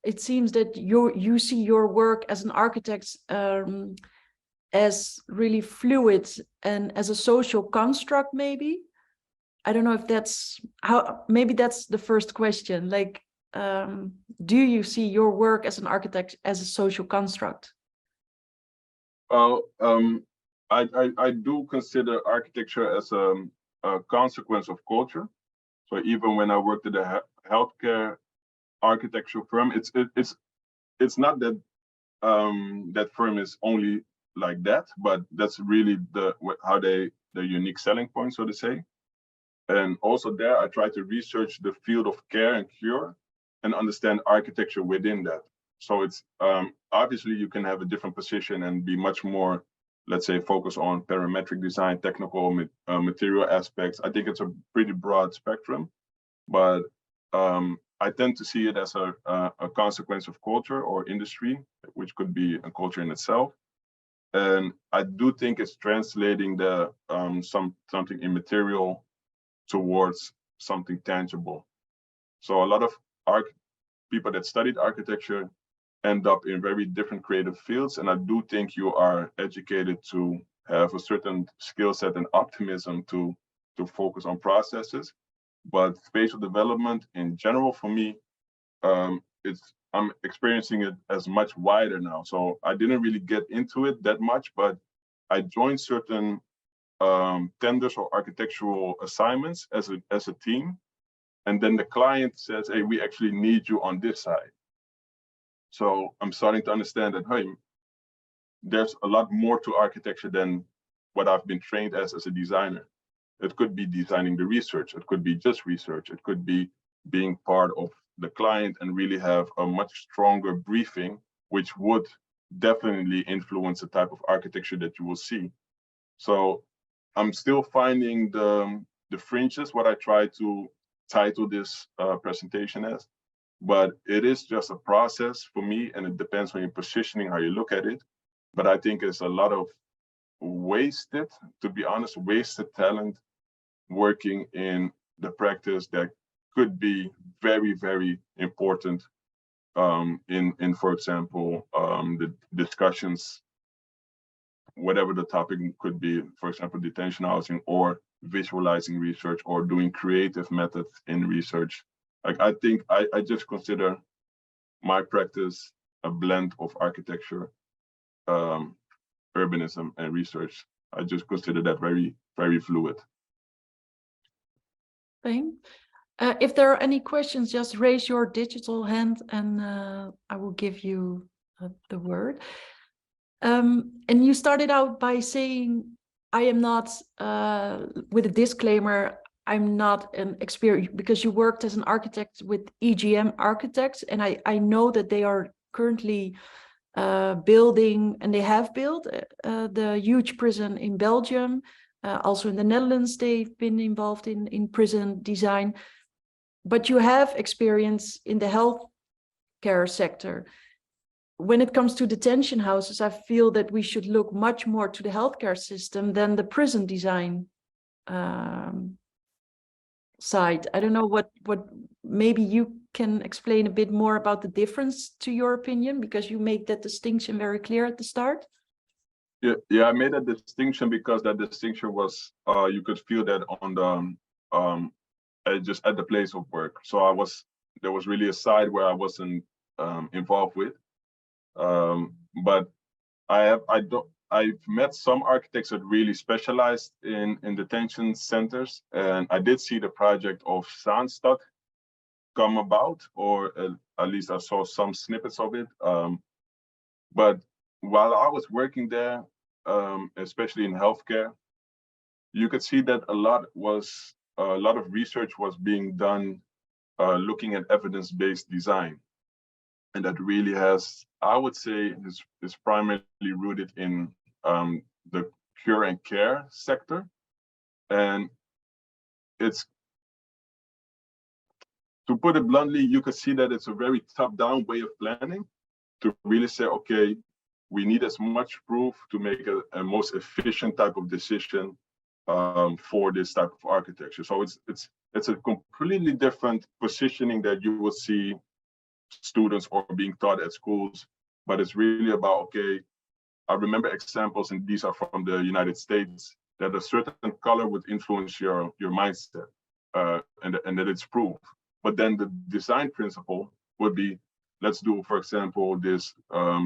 it seems that you see your work as an architect as really fluid and as a social construct, maybe. I don't know if that's maybe that's the first question. Like, do you see your work as an architect as a social construct? Well, I do consider architecture as a consequence of culture. So even when I worked at a healthcare architectural firm, it's not that that firm is only like that, but that's really the unique selling point, so to say. And also there, I try to research the field of care and cure and understand architecture within that. So it's obviously you can have a different position and be much more, let's say, focus on parametric design, technical material aspects. I think it's a pretty broad spectrum, but I tend to see it as a consequence of culture or industry, which could be a culture in itself. And I do think it's translating the something immaterial towards something tangible. So a lot of people that studied architecture end up in very different creative fields. And I do think you are educated to have a certain skill set and optimism to focus on processes. But spatial development in general, for me, I'm experiencing it as much wider now. So I didn't really get into it that much, but I joined certain tenders or architectural assignments as a team. And then the client says, hey, we actually need you on this side. So I'm starting to understand that, hey, there's a lot more to architecture than what I've been trained as a designer. It could be designing the research. It could be just research. It could be being part of the client and really have a much stronger briefing, which would definitely influence the type of architecture that you will see. So I'm still finding the fringes, what I try to title this presentation as, but it is just a process for me, and it depends on your positioning, how you look at it. But I think it's a lot of wasted, to be honest, wasted talent working in the practice that could be very, very important in, for example, the discussions, whatever the topic could be, for example, detention housing or visualizing research or doing creative methods in research. Like, I think I just consider my practice a blend of architecture, urbanism, and research. I just consider that very, very fluid. Thanks. If there are any questions, just raise your digital hand and I will give you the word. And you started out by saying, I am not, with a disclaimer, I'm not an expert, because you worked as an architect with EGM architects, and I know that they are currently building, and they have built the huge prison in Belgium. Also in the Netherlands, they've been involved in prison design. But you have experience in the healthcare sector. When it comes to detention houses, I feel that we should look much more to the healthcare system than the prison design side. I don't know what maybe you can explain a bit more about the difference, to your opinion, because you make that distinction very clear at the start. Yeah, I made a distinction because that distinction was, you could feel that on the, just at the place of work. So there was really a side where I wasn't involved with. But I've met some architects that really specialized in detention centers, and I did see the project of Zaanstad come about, or at least I saw some snippets of it. But while I was working there, especially in healthcare, you could see that a lot of research was being done looking at evidence-based design. And that really has, I would say, is primarily rooted in the cure and care sector. And it's, to put it bluntly, you could see that it's a very top-down way of planning to really say, okay, we need as much proof to make a most efficient type of decision for this type of architecture. So it's a completely different positioning that you will see students or being taught at schools, but it's really about, okay, I remember examples, and these are from the United States, that a certain color would influence your mindset, and that it's proof. But then the design principle would be, let's do, for example, this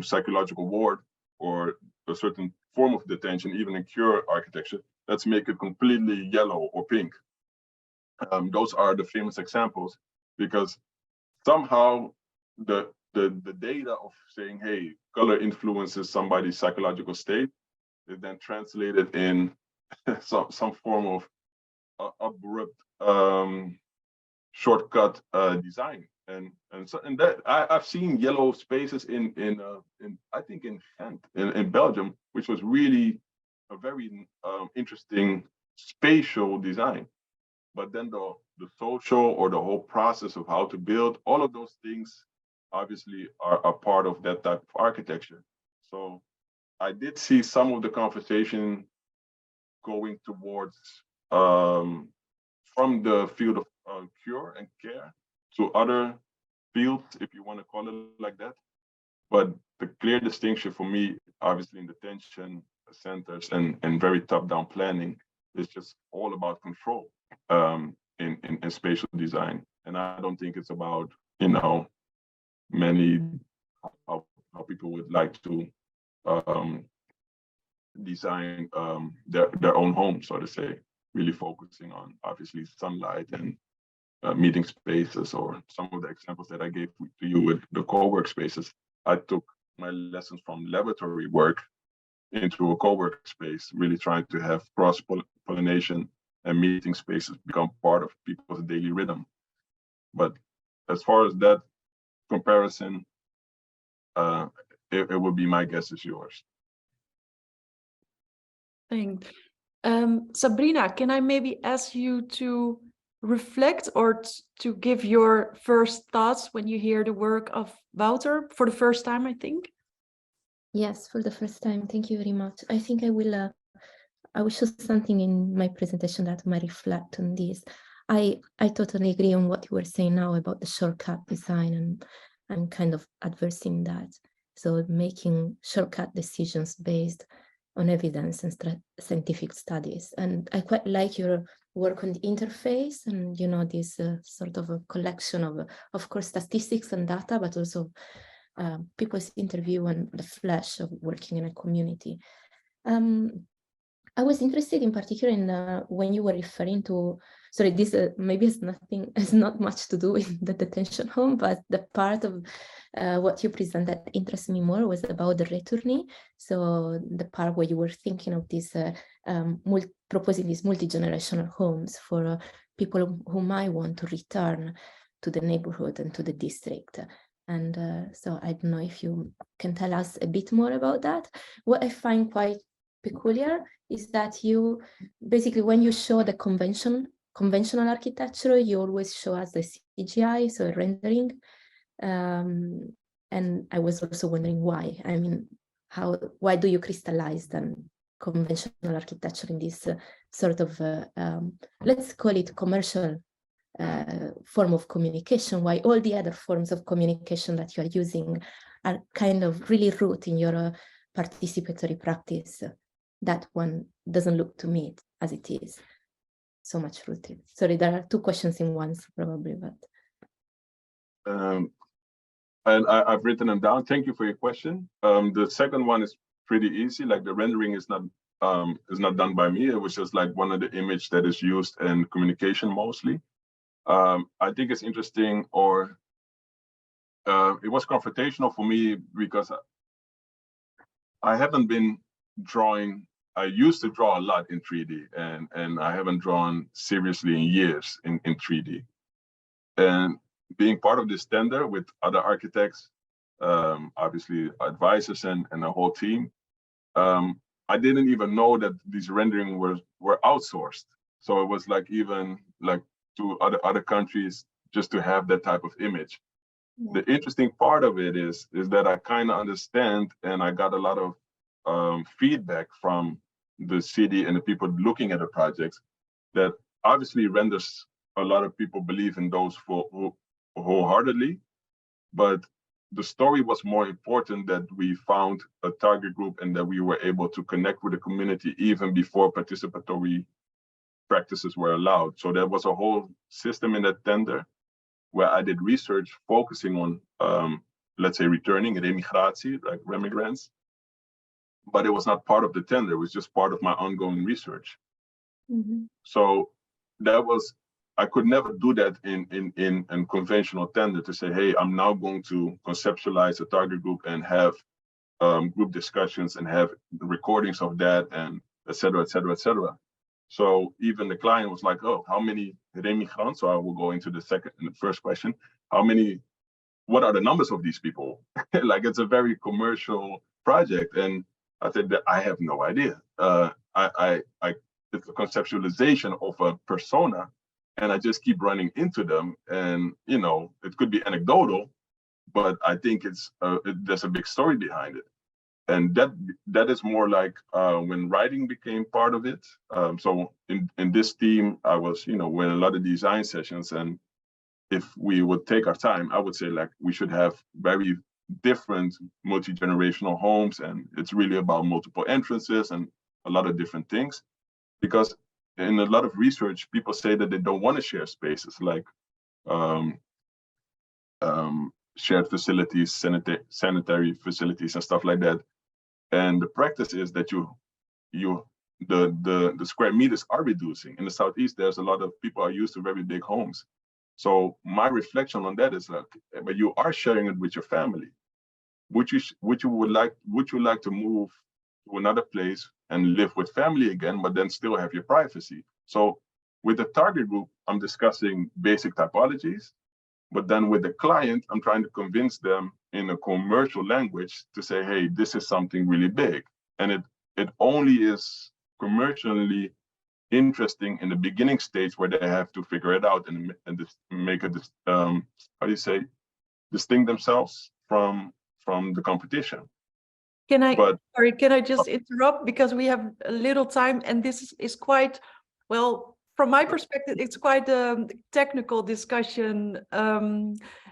psychological ward or a certain form of detention, even in cure architecture, let's make it completely yellow or pink. Those are the famous examples, because somehow the data of saying, hey, color influences somebody's psychological state is then translated in some form of abrupt shortcut design. And that I've seen yellow spaces in I think in Ghent, in Belgium, which was really a very interesting spatial design. But then the social or the whole process of how to build, all of those things obviously are part of that type of architecture. So I did see some of the conversation going towards from the field of cure and care to other fields, if you want to call it like that. But the clear distinction for me, obviously in detention centers and very top-down planning, is just all about control in spatial design. And I don't think it's about, you know, many how people would like to design their own home, so to say, really focusing on obviously sunlight and meeting spaces, or some of the examples that I gave to you with the co-work spaces. I took my lessons from laboratory work into a co-work space, really trying to have cross-pollination and meeting spaces become part of people's daily rhythm. But as far as that comparison, it would be my guess is yours. Thanks. Sabrina, can I maybe ask you to reflect or to give your first thoughts when you hear the work of Wouter for the first time, I think? Yes, for the first time. Thank you very much. I think I will show something in my presentation that might reflect on this. I totally agree on what you were saying now about the shortcut design, and I'm kind of adversing that. So making shortcut decisions based on evidence and scientific studies. And I quite like your work on the interface and, you know, this sort of a collection of course, statistics and data, but also people's interview and the flash of working in a community. I was interested in particular in when you were referring to, sorry, this maybe has not much to do with the detention home, but the part of what you present that interests me more was about the retourni. So the part where you were thinking of this, proposing these multi-generational homes for people who might want to return to the neighborhood and to the district. And so I don't know if you can tell us a bit more about that. What I find quite peculiar is that you basically, when you show the conventional architecture, you always show us the CGI, so rendering. And I was also wondering why. I mean, why do you crystallize then conventional architecture in this sort of, let's call it commercial form of communication, why all the other forms of communication that you are using are kind of really root in your participatory practice? That one doesn't look to me as it is so much rooted. Sorry, there are two questions in one, probably, but. And I've written them down. Thank you for your question. The second one is pretty easy. Like the rendering is not done by me. It was just like one of the image that is used in communication mostly. I think it's interesting, or it was confrontational for me because I haven't been drawing. I used to draw a lot in 3D, and I haven't drawn seriously in years in 3D. And being part of this tender with other architects, obviously advisors and a whole team, I didn't even know that these rendering were outsourced. So it was like even like to other countries just to have that type of image. Yeah. The interesting part of it is that I kind of understand, and I got a lot of feedback from the city and the people looking at the projects, that obviously renders a lot of people believe in those wholeheartedly, but the story was more important, that we found a target group and that we were able to connect with the community even before participatory practices were allowed. So there was a whole system in that tender where I did research focusing on, let's say, returning, remigratie, like remigrants, but it was not part of the tender. It was just part of my ongoing research. Mm-hmm. So that was, I could never do that in conventional tender to say, hey, I'm now going to conceptualize a target group and have group discussions and have recordings of that, and et cetera, et cetera, et cetera. So even the client was like, oh, how many remigrants? So I will go into the first question. What are the numbers of these people? Like, it's a very commercial project. And I said that I have no idea. It's a conceptualization of a persona, and I just keep running into them. And, you know, it could be anecdotal, but I think there's a big story behind it. And that is more like when writing became part of it. So in this team, I was, in a lot of design sessions, and if we would take our time, I would say like we should have very different multi-generational homes, and it's really about multiple entrances and a lot of different things. Because in a lot of research, people say that they don't want to share spaces like shared facilities, sanitary facilities, and stuff like that. And the practice is that the square meters are reducing. In the Southeast, there's a lot of people are used to very big homes. So my reflection on that is like, but you are sharing it with your family. Would you like to move to another place and live with family again, but then still have your privacy? So with the target group, I'm discussing basic typologies, but then with the client, I'm trying to convince them in a commercial language to say, hey, this is something really big. And it only is commercially interesting in the beginning stage where they have to figure it out and make a, distinct themselves from the competition. Can I just interrupt, because we have a little time, and this is quite, well, from my perspective, it's quite a technical discussion,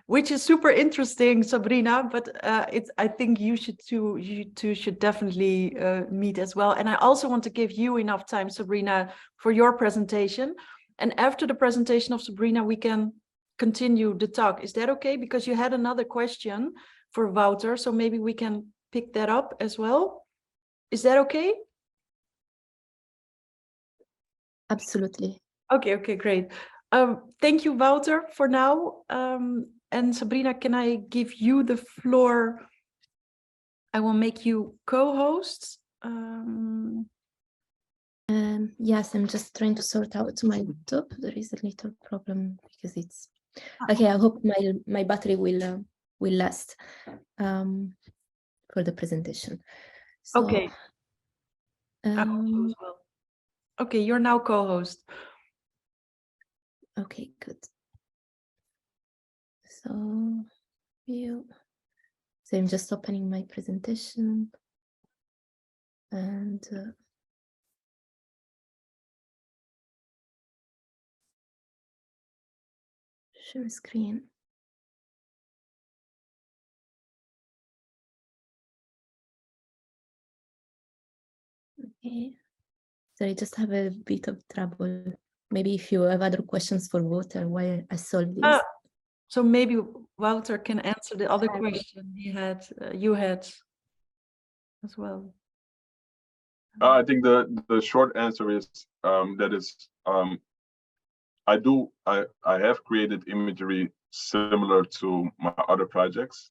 which is super interesting, Sabrina, but I think you two should definitely meet as well. And I also want to give you enough time, Sabrina, for your presentation. And after the presentation of Sabrina, we can continue the talk. Is that okay? Because you had another question for Wouter, so maybe we can pick that up as well. Is that okay? Absolutely. Okay, great. Thank you, Wouter, for now. And Sabrina, can I give you the floor? I will make you co-host. Yes, I'm just trying to sort out my laptop. There is a little problem because it's okay. I hope my battery will last for the presentation. So, okay. Okay, you're now co-host. Okay, good. So I'm just opening my presentation and share screen. Okay, so I just have a bit of trouble. Maybe if you have other questions for Wouter while I solve this. So maybe Wouter can answer the other question you had as well. I think the short answer is I have created imagery similar to my other projects,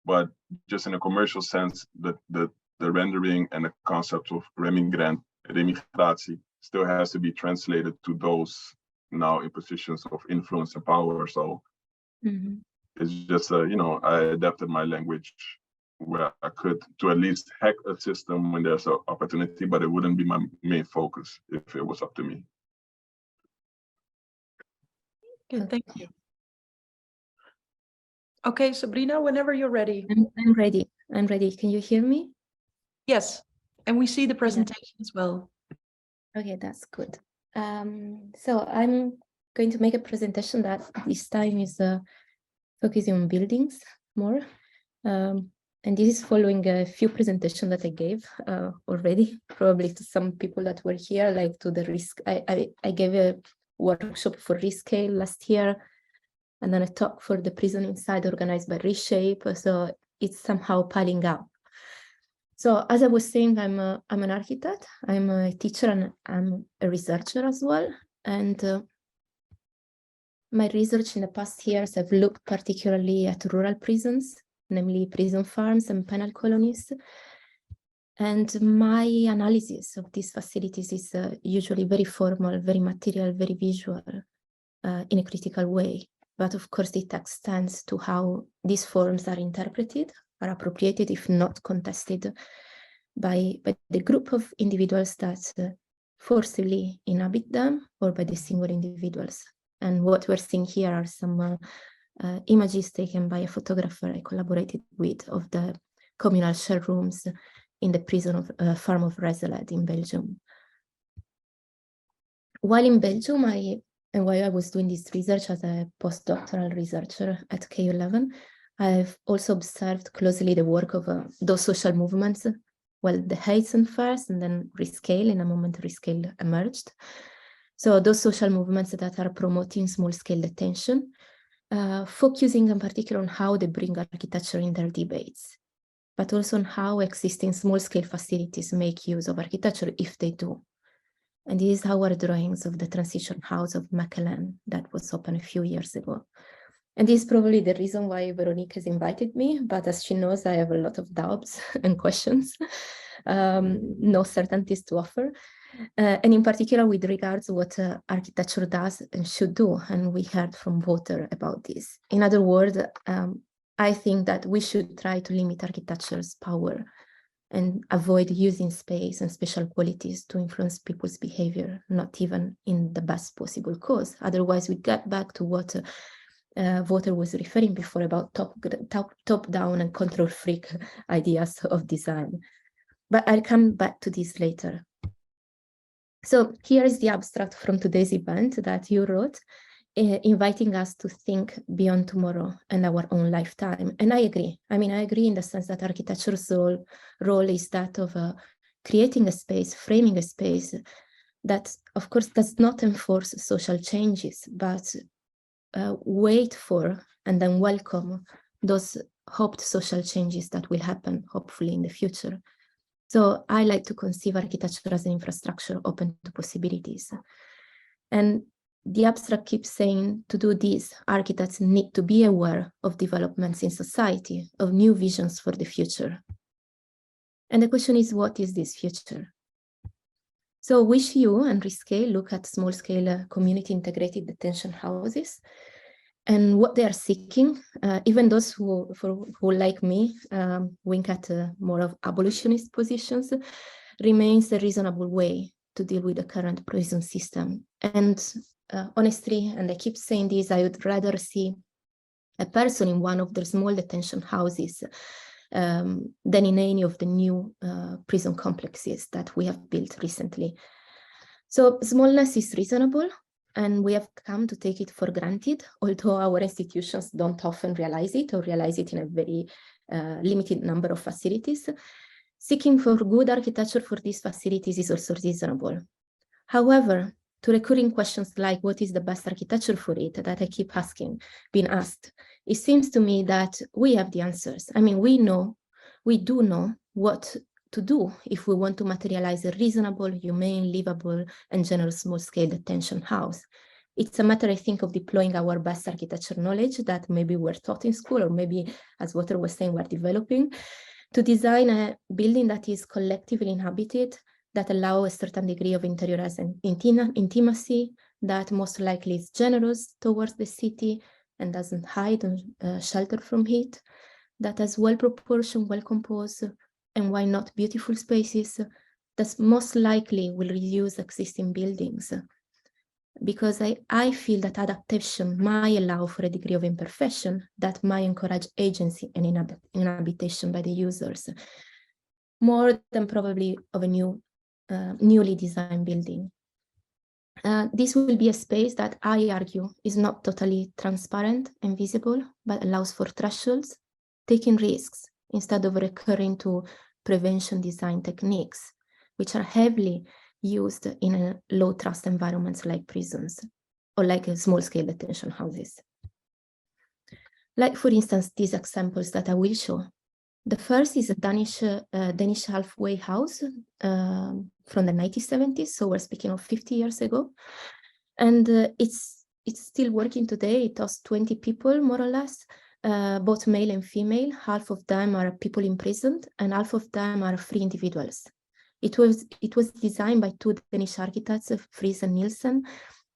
but just in a commercial sense, the rendering and the concept of remigratie still has to be translated to those now in positions of influence and power. So it's just I adapted my language where I could to at least hack a system when there's an opportunity, but it wouldn't be my main focus if it was up to me. Good, thank you. Okay, Sabrina, whenever you're ready. I'm ready. I'm ready. Can you hear me? Yes, and we see the presentation as well. Okay, that's good. So I'm going to make a presentation that this time is focusing on buildings more. And this is following a few presentations that I gave already, probably to some people that were here, like to the risk. I gave a workshop for RESCALED last year, and then a talk for the prison inside organized by Reshape. So it's somehow piling up. So as I was saying, I'm an architect, I'm a teacher, and I'm a researcher as well. And my research in the past years have looked particularly at rural prisons, namely prison farms and penal colonies. And my analysis of these facilities is usually very formal, very material, very visual, in a critical way. But of course, it extends to how these forms are interpreted, are appropriated, if not contested, by the group of individuals that forcibly inhabit them, or by the single individuals. And what we're seeing here are some images taken by a photographer I collaborated with of the communal share rooms in the prison of farm of RESCALED in Belgium. While in Belgium, and while I was doing this research as a postdoctoral researcher at KU11, I've also observed closely the work of those social movements. Well, the Heizen first, and then Rescale. In a moment, Rescale emerged. So those social movements that are promoting small-scale detention, focusing in particular on how they bring architecture in their debates, but also on how existing small-scale facilities make use of architecture if they do. And these are our drawings of the transition house of Mechelen that was opened a few years ago. And this is probably the reason why Veronique has invited me, but as she knows, I have a lot of doubts and questions, no certainties to offer. And in particular with regards to what architecture does and should do, and we heard from Wouter about this. In other words, I think that we should try to limit architecture's power and avoid using space and special qualities to influence people's behavior, not even in the best possible cause. Otherwise, we get back to what Wouter was referring before about top-down and control freak ideas of design. But I'll come back to this later. So here is the abstract from today's event that you wrote, inviting us to think beyond tomorrow and our own lifetime. And I agree. I mean, I agree in the sense that architecture's role is that of creating a space, framing a space that, of course, does not enforce social changes, but wait for and then welcome those hoped social changes that will happen, hopefully, in the future. So I like to conceive architecture as an infrastructure open to possibilities. And the abstract keeps saying to do this, architects need to be aware of developments in society, of new visions for the future. And the question is, what is this future? So WishU and Rescale look at small-scale community integrated detention houses. And what they are seeking, even those who like me, wink at more of abolitionist positions, remains a reasonable way to deal with the current prison system. And honestly, and I keep saying this, I would rather see a person in one of the small detention houses than in any of the new prison complexes that we have built recently. So smallness is reasonable, and we have come to take it for granted, although our institutions don't often realize it or realize it in a very limited number of facilities. Seeking for good architecture for these facilities is also reasonable. However, to recurring questions like what is the best architecture for it that I keep being asked, it seems to me that we have the answers. I mean, we do know what to do if we want to materialize a reasonable, humane, livable, and generous small-scale detention house. It's a matter, I think, of deploying our best architecture knowledge that maybe we're taught in school, or maybe, as Wouter was saying, we're developing, to design a building that is collectively inhabited, that allow a certain degree of interiorized intimacy, that most likely is generous towards the city and doesn't hide and shelter from heat, that has well-proportioned, well-composed, and why not beautiful spaces, that most likely will reuse existing buildings. Because I feel that adaptation might allow for a degree of imperfection that might encourage agency and inhabitation by the users, more than probably of a newly designed building. This will be a space that I argue is not totally transparent and visible, but allows for thresholds, taking risks, instead of recurring to prevention design techniques, which are heavily used in low trust environments like prisons or like small-scale detention houses. Like, for instance, these examples that I will show. The first is a Danish halfway house from the 1970s, so we're speaking of 50 years ago. And it's still working today. It hosts 20 people, more or less, both male and female. Half of them are people imprisoned, and half of them are free individuals. It was designed by two Danish architects, Friis and Nielsen,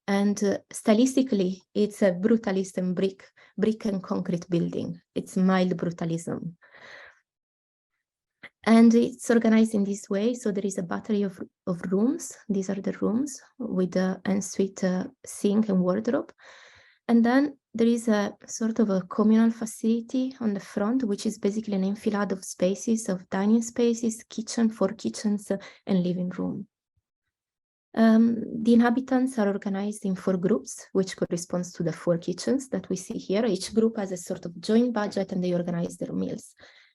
and stylistically, it's a brutalist and brick and concrete building. It's mild brutalism. And it's organized in this way. So there is a battery of rooms. These are the rooms with the ensuite sink and wardrobe. And then there is a sort of a communal facility on the front, which is basically an enfilade of spaces, of dining spaces, kitchen, 4 kitchens, and living room. The inhabitants are organized in 4 groups, which corresponds to the 4 kitchens that we see here. Each group has a sort of joint budget, and they organize their meals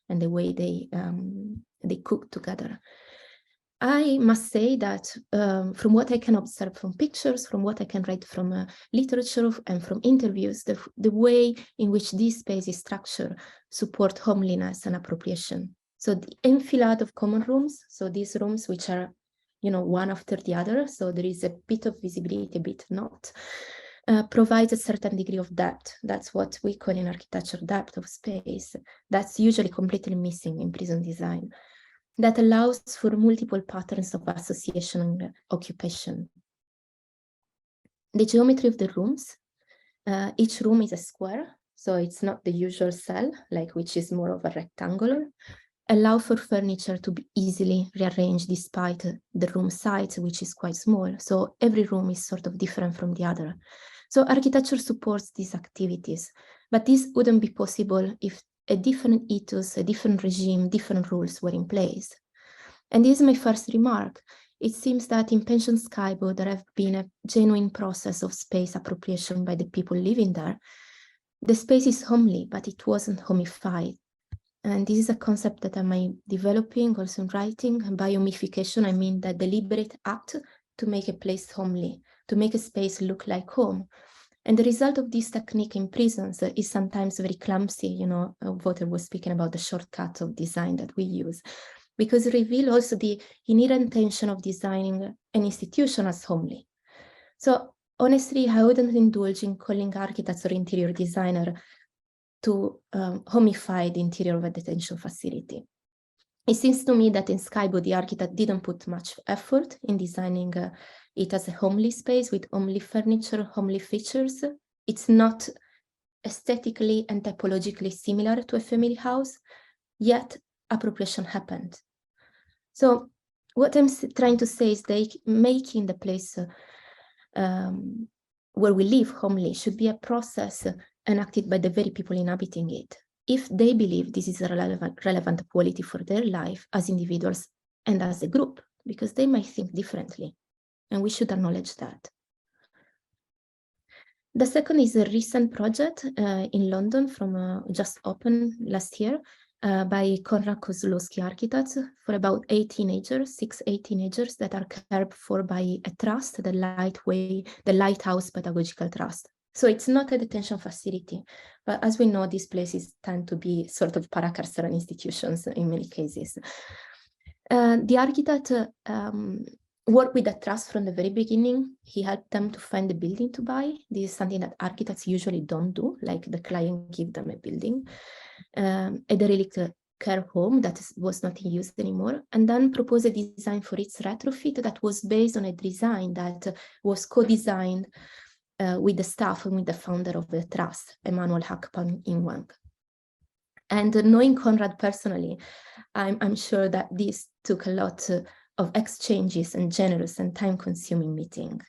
and the way they cook together. I must say that from what I can observe from pictures, from what I can read from literature and from interviews, the way in which this space is structured support homeliness and appropriation. So the enfilade of common rooms, so these rooms which are, you know, one after the other, so there is a bit of visibility, a bit not, provides a certain degree of depth. That's what we call in architecture depth of space. That's usually completely missing in prison design. That allows for multiple patterns of association and occupation. The geometry of the rooms, each room is a square, so it's not the usual cell, like which is more of a rectangular, allow for furniture to be easily rearranged despite the room size, which is quite small. So every room is sort of different from the other. So architecture supports these activities, but this wouldn't be possible if a different ethos, a different regime, different rules were in place. And this is my first remark. It seems that in Pension Skybo, there have been a genuine process of space appropriation by the people living there. The space is homely, but it wasn't homified. And this is a concept that I'm developing also in writing. And by homification, I mean the deliberate act to make a place homely, to make a space look like home. And the result of this technique in prisons is sometimes very clumsy. You know, Wouter was speaking about the shortcut of design that we use, because it reveals also the inherent tension of designing an institution as homely. So honestly, I wouldn't indulge in calling architects or interior designer to homify the interior of a detention facility. It seems to me that in Skybo, the architect didn't put much effort in designing it as a homely space with homely furniture, homely features. It's not aesthetically and typologically similar to a family house, yet appropriation happened. So what I'm trying to say is that making the place where we live homely should be a process enacted by the very people inhabiting it, if they believe this is a relevant quality for their life as individuals and as a group, because they might think differently, and we should acknowledge that. The second is a recent project in London from just opened last year by Konrad Kozlowski Architects for about 8 teenagers, 6-8 teenagers that are cared for by a trust, the Lighthouse Pedagogical Trust. So it's not a detention facility, but as we know, these places tend to be sort of paracarceral institutions in many cases. The architect worked with the trust from the very beginning. He helped them to find the building to buy. This is something that architects usually don't do, like the client give them a building, a derelict care home that was not in use anymore, and then propose a design for its retrofit that was based on a design that was co-designed with the staff and with the founder of the trust, Emmanuel Hakpan Inwang. And knowing Konrad personally, I'm sure that this took a lot of exchanges and generous and time-consuming meeting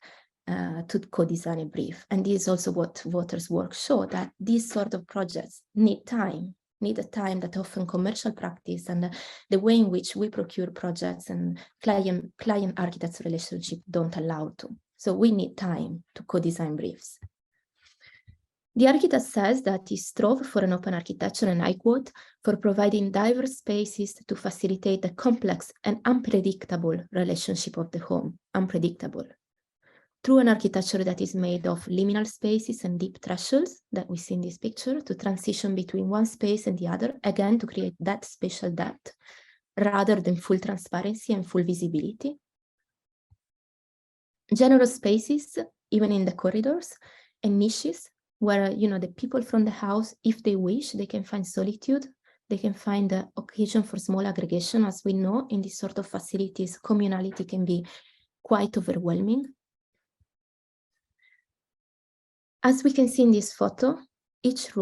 to co-design a brief. And this is also what Wouter's work showed, that these sort of projects need a time that often commercial practice and the way in which we procure projects and client-architects relationship don't allow to. So we need time to co-design briefs. The architect says that he strove for an open architecture, and I quote, for providing diverse spaces to facilitate the complex and unpredictable relationship of the home, unpredictable. Through an architecture that is made of liminal spaces and deep thresholds that we see in this picture to transition between one space and the other, again, to create that spatial depth rather than full transparency and full visibility. Generous spaces, even in the corridors, and niches where, you know, the people from the house, if they wish, they can find solitude, they can find the occasion for small aggregation. As we know, in these sort of facilities, communality can be quite overwhelming. As we can see in this photo, each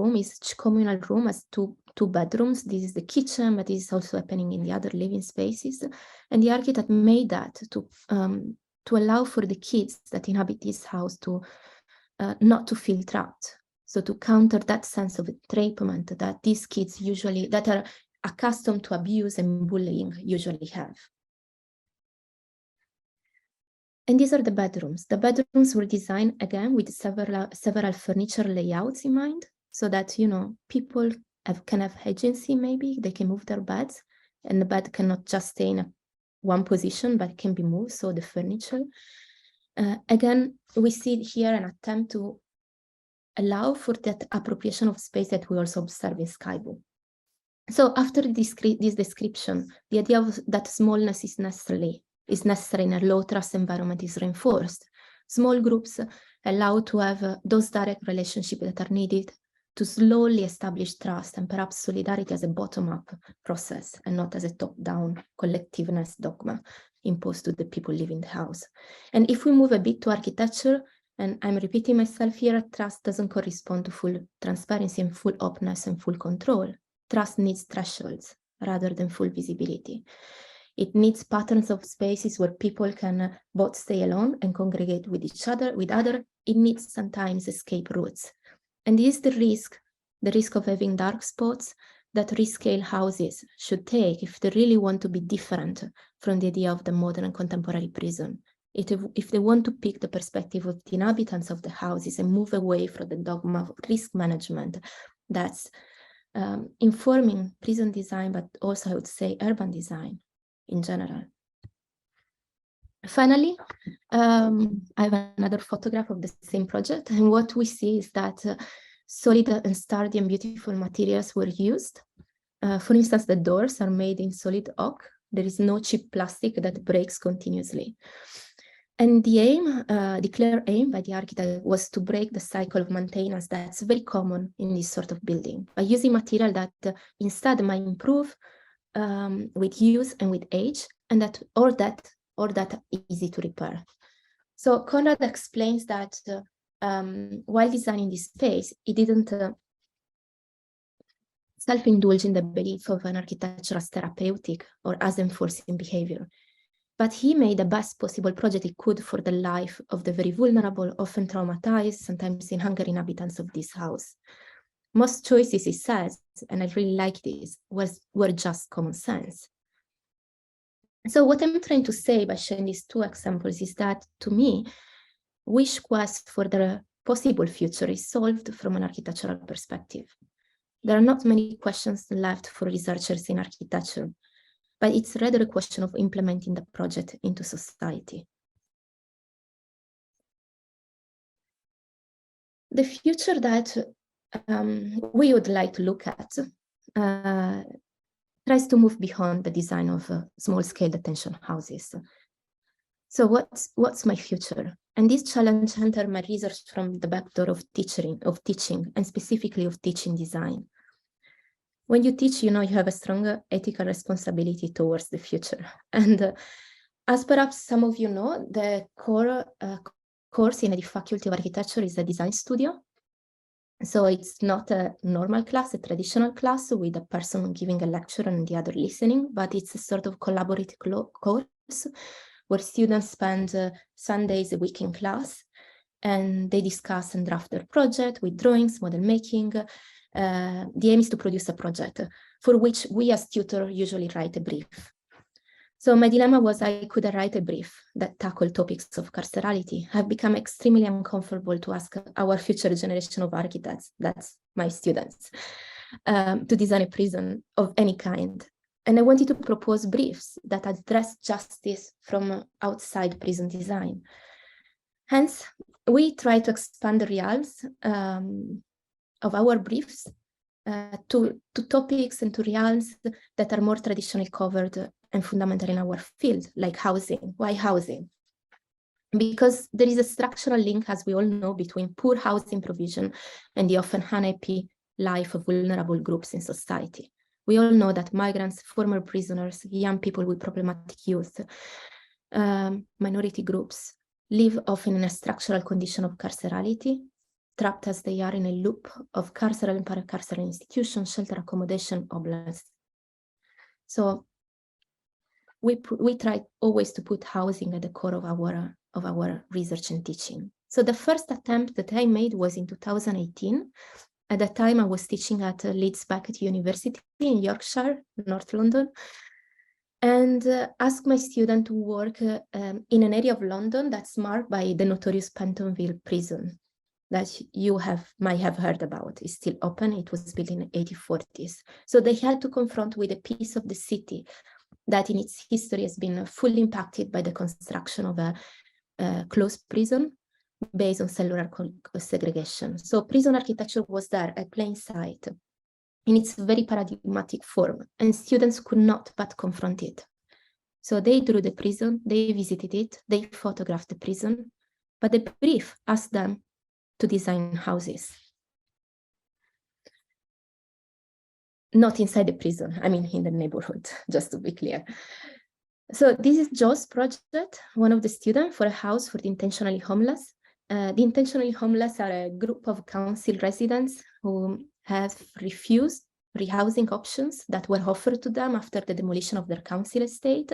communal room has two bedrooms. This is the kitchen, but this is also happening in the other living spaces. And the architect made that to allow for the kids that inhabit this house to not to feel trapped. So to counter that sense of entrapment that these kids usually, that are accustomed to abuse and bullying, usually have. And these are the bedrooms. The bedrooms were designed again with several furniture layouts in mind, so that, you know, people can have agency. Maybe they can move their beds, and the bed cannot just stay in one position, but it can be moved. So the furniture. Again, we see here an attempt to allow for that appropriation of space that we also observe in Skybu. So after this description, the idea of that smallness is necessary in a low trust environment is reinforced. Small groups allow to have those direct relationships that are needed to slowly establish trust and perhaps solidarity as a bottom-up process and not as a top-down collectiveness dogma imposed to the people living in the house. And if we move a bit to architecture, and I'm repeating myself here, trust doesn't correspond to full transparency and full openness and full control. Trust needs thresholds rather than full visibility. It needs patterns of spaces where people can both stay alone and congregate with each other, with others. It needs sometimes escape routes. And this is the risk of having dark spots that rescale houses should take if they really want to be different from the idea of the modern and contemporary prison. If they want to pick the perspective of the inhabitants of the houses and move away from the dogma of risk management that's informing prison design, but also I would say urban design in general. Finally, I have another photograph of the same project, and what we see is that solid and sturdy and beautiful materials were used. For instance, the doors are made in solid oak. There is no cheap plastic that breaks continuously. And the aim, the clear aim by the architect was to break the cycle of maintenance that's very common in this sort of building by using material that instead might improve with use and with age, and that easy to repair. So Conrad explains that while designing this space, he didn't self-indulge in the belief of an architecture as therapeutic or as enforcing behavior. But he made the best possible project he could for the life of the very vulnerable, often traumatized, sometimes in hunger inhabitants of this house. Most choices, he says, and I really like this, were just common sense. So what I'm trying to say by sharing these two examples is that, to me, Wish quest for the possible future is solved from an architectural perspective. There are not many questions left for researchers in architecture, but it's rather a question of implementing the project into society. The future that we would like to look at tries to move beyond the design of small-scale detention houses. So what's my future? And this challenge entered my research from the back door of teaching, and specifically of teaching design. When you teach, you know you have a stronger ethical responsibility towards the future. And as perhaps some of you know, the core course in the Faculty of Architecture is a design studio. So it's not a normal class, a traditional class with a person giving a lecture and the other listening, but it's a sort of collaborative course where students spend Sundays a week in class, and they discuss and draft their project with drawings, model making. The aim is to produce a project for which we as tutors usually write a brief. So my dilemma was I could write a brief that tackled topics of carcerality. I've become extremely uncomfortable to ask our future generation of architects, that's my students, to design a prison of any kind. And I wanted to propose briefs that address justice from outside prison design. Hence, we try to expand the realms of our briefs to topics and to realms that are more traditionally covered and fundamental in our field, like housing. Why housing? Because there is a structural link, as we all know, between poor housing provision and the often unhappy life of vulnerable groups in society. We all know that migrants, former prisoners, young people with problematic youth, minority groups live often in a structural condition of carcerality, trapped as they are in a loop of carceral and paracarceral institutions, shelter accommodation, oblast. So we try always to put housing at the core of our research and teaching. So the first attempt that I made was in 2018. At that time, I was teaching at Leeds Beckett University in Yorkshire, North London, and asked my student to work in an area of London that's marked by the notorious Pentonville prison that you might have heard about. It's still open. It was built in the 1840s. So they had to confront with a piece of the city that in its history has been fully impacted by the construction of a closed prison based on cellular segregation. So prison architecture was there at plain sight in its very paradigmatic form, and students could not but confront it. So they drew the prison, they visited it, they photographed the prison, but the brief asked them to design houses. Not inside the prison, I mean in the neighborhood, just to be clear. So this is Joe's project, one of the students, for a house for the intentionally homeless. The intentionally homeless are a group of council residents who have refused rehousing options that were offered to them after the demolition of their council estate,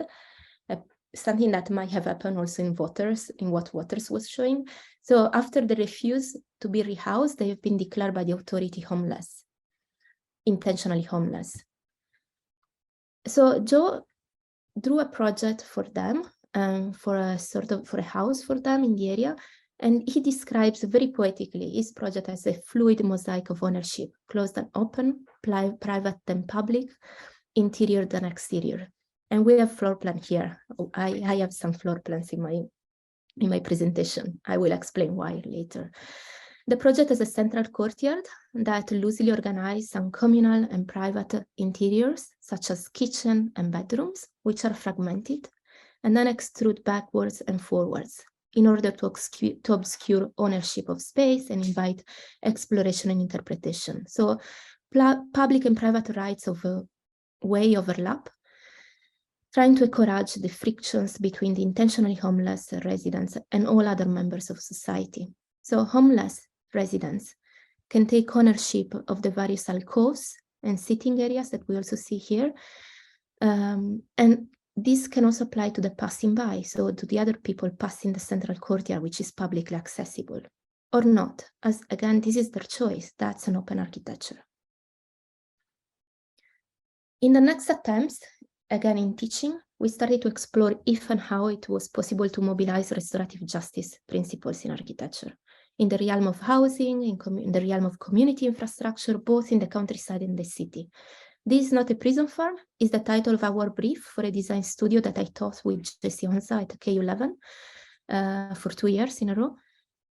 something that might have happened also in Wouters, in what Wouters was showing. So after the refuse to be rehoused, they have been declared by the authority homeless, intentionally homeless. So Joe drew a project for them, for a house for them in the area. And he describes very poetically his project as a fluid mosaic of ownership, closed and open, private and public, interior than exterior. And we have floor plan here. I have some floor plans in my presentation. I will explain why later. The project has a central courtyard that loosely organizes some communal and private interiors, such as kitchen and bedrooms, which are fragmented, and then extrude backwards and forwards in order to obscure ownership of space and invite exploration and interpretation. So public and private rights of way overlap, trying to encourage the frictions between the intentionally homeless residents and all other members of society. So homeless residents can take ownership of the various alcoves and sitting areas that we also see here. And this can also apply to the passing by, so to the other people passing the central courtyard, which is publicly accessible, or not, as again, this is their choice. That's an open architecture. In the next attempts, again in teaching, we started to explore if and how it was possible to mobilize restorative justice principles in architecture, in the realm of housing, in the realm of community infrastructure, both in the countryside and the city. This is not a prison farm is the title of our brief for a design studio that I taught with Jesse Onza at KU11 for 2 years in a row.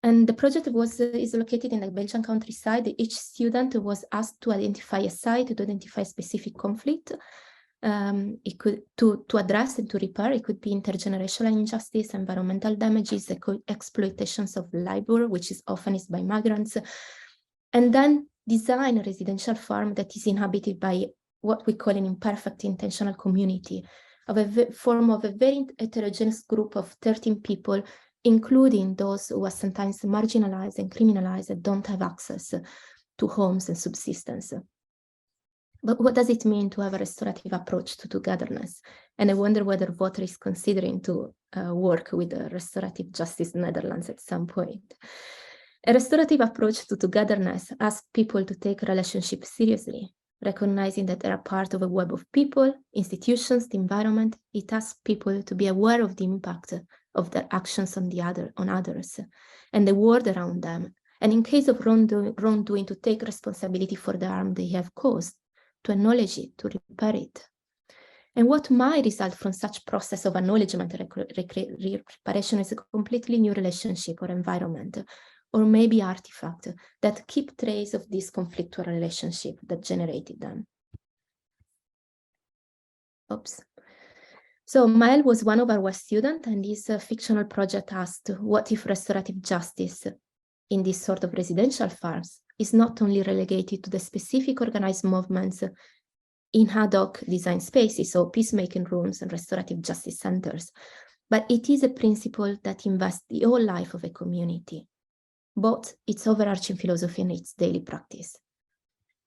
And the project is located in the Belgian countryside. Each student was asked to identify a site, to identify a specific conflict. It could to address and to repair. It could be intergenerational injustice, environmental damages, exploitations of labor, which is often is by migrants, and then design a residential farm that is inhabited by what we call an imperfect intentional community, of a form of a very heterogeneous group of 13 people, including those who are sometimes marginalized and criminalized and don't have access to homes and subsistence. But what does it mean to have a restorative approach to togetherness? And I wonder whether Wouter is considering to work with the Restorative Justice Netherlands at some point. A restorative approach to togetherness asks people to take relationships seriously, recognizing that they are part of a web of people, institutions, the environment. It asks people to be aware of the impact of their actions on others and the world around them. And in case of wrongdoing, to take responsibility for the harm they have caused, to acknowledge it, to repair it. And what might result from such process of acknowledgement and reparation is a completely new relationship or environment, or maybe artifact that keep trace of this conflictual relationship that generated them. Oops. So Mael was one of our students, and this fictional project asked, what if restorative justice in this sort of residential farms is not only relegated to the specific organized movements in ad hoc design spaces, so peacemaking rooms and restorative justice centers, but it is a principle that invests the whole life of a community, both its overarching philosophy and its daily practice.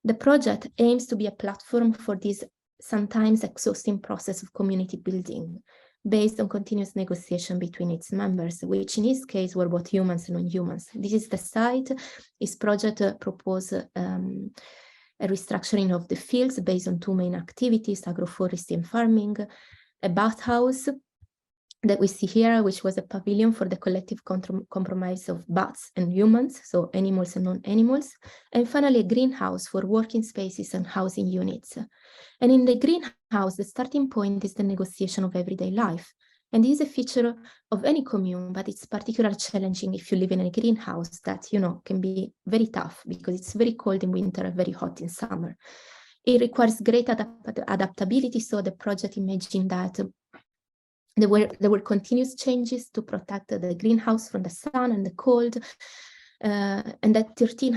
The project aims to be a platform for this sometimes exhausting process of community building, based on continuous negotiation between its members, which in this case were both humans and non-humans. This is the site. This project proposed a restructuring of the fields based on two main activities, agroforestry and farming, a bathhouse that we see here, which was a pavilion for the collective compromise of bats and humans, so animals and non-animals, and finally a greenhouse for working spaces and housing units. And in the greenhouse, the starting point is the negotiation of everyday life. And this is a feature of any commune, but it's particularly challenging if you live in a greenhouse that, you know, can be very tough because it's very cold in winter and very hot in summer. It requires great adaptability, so the project imagined that there were continuous changes to protect the greenhouse from the sun and the cold, and that 13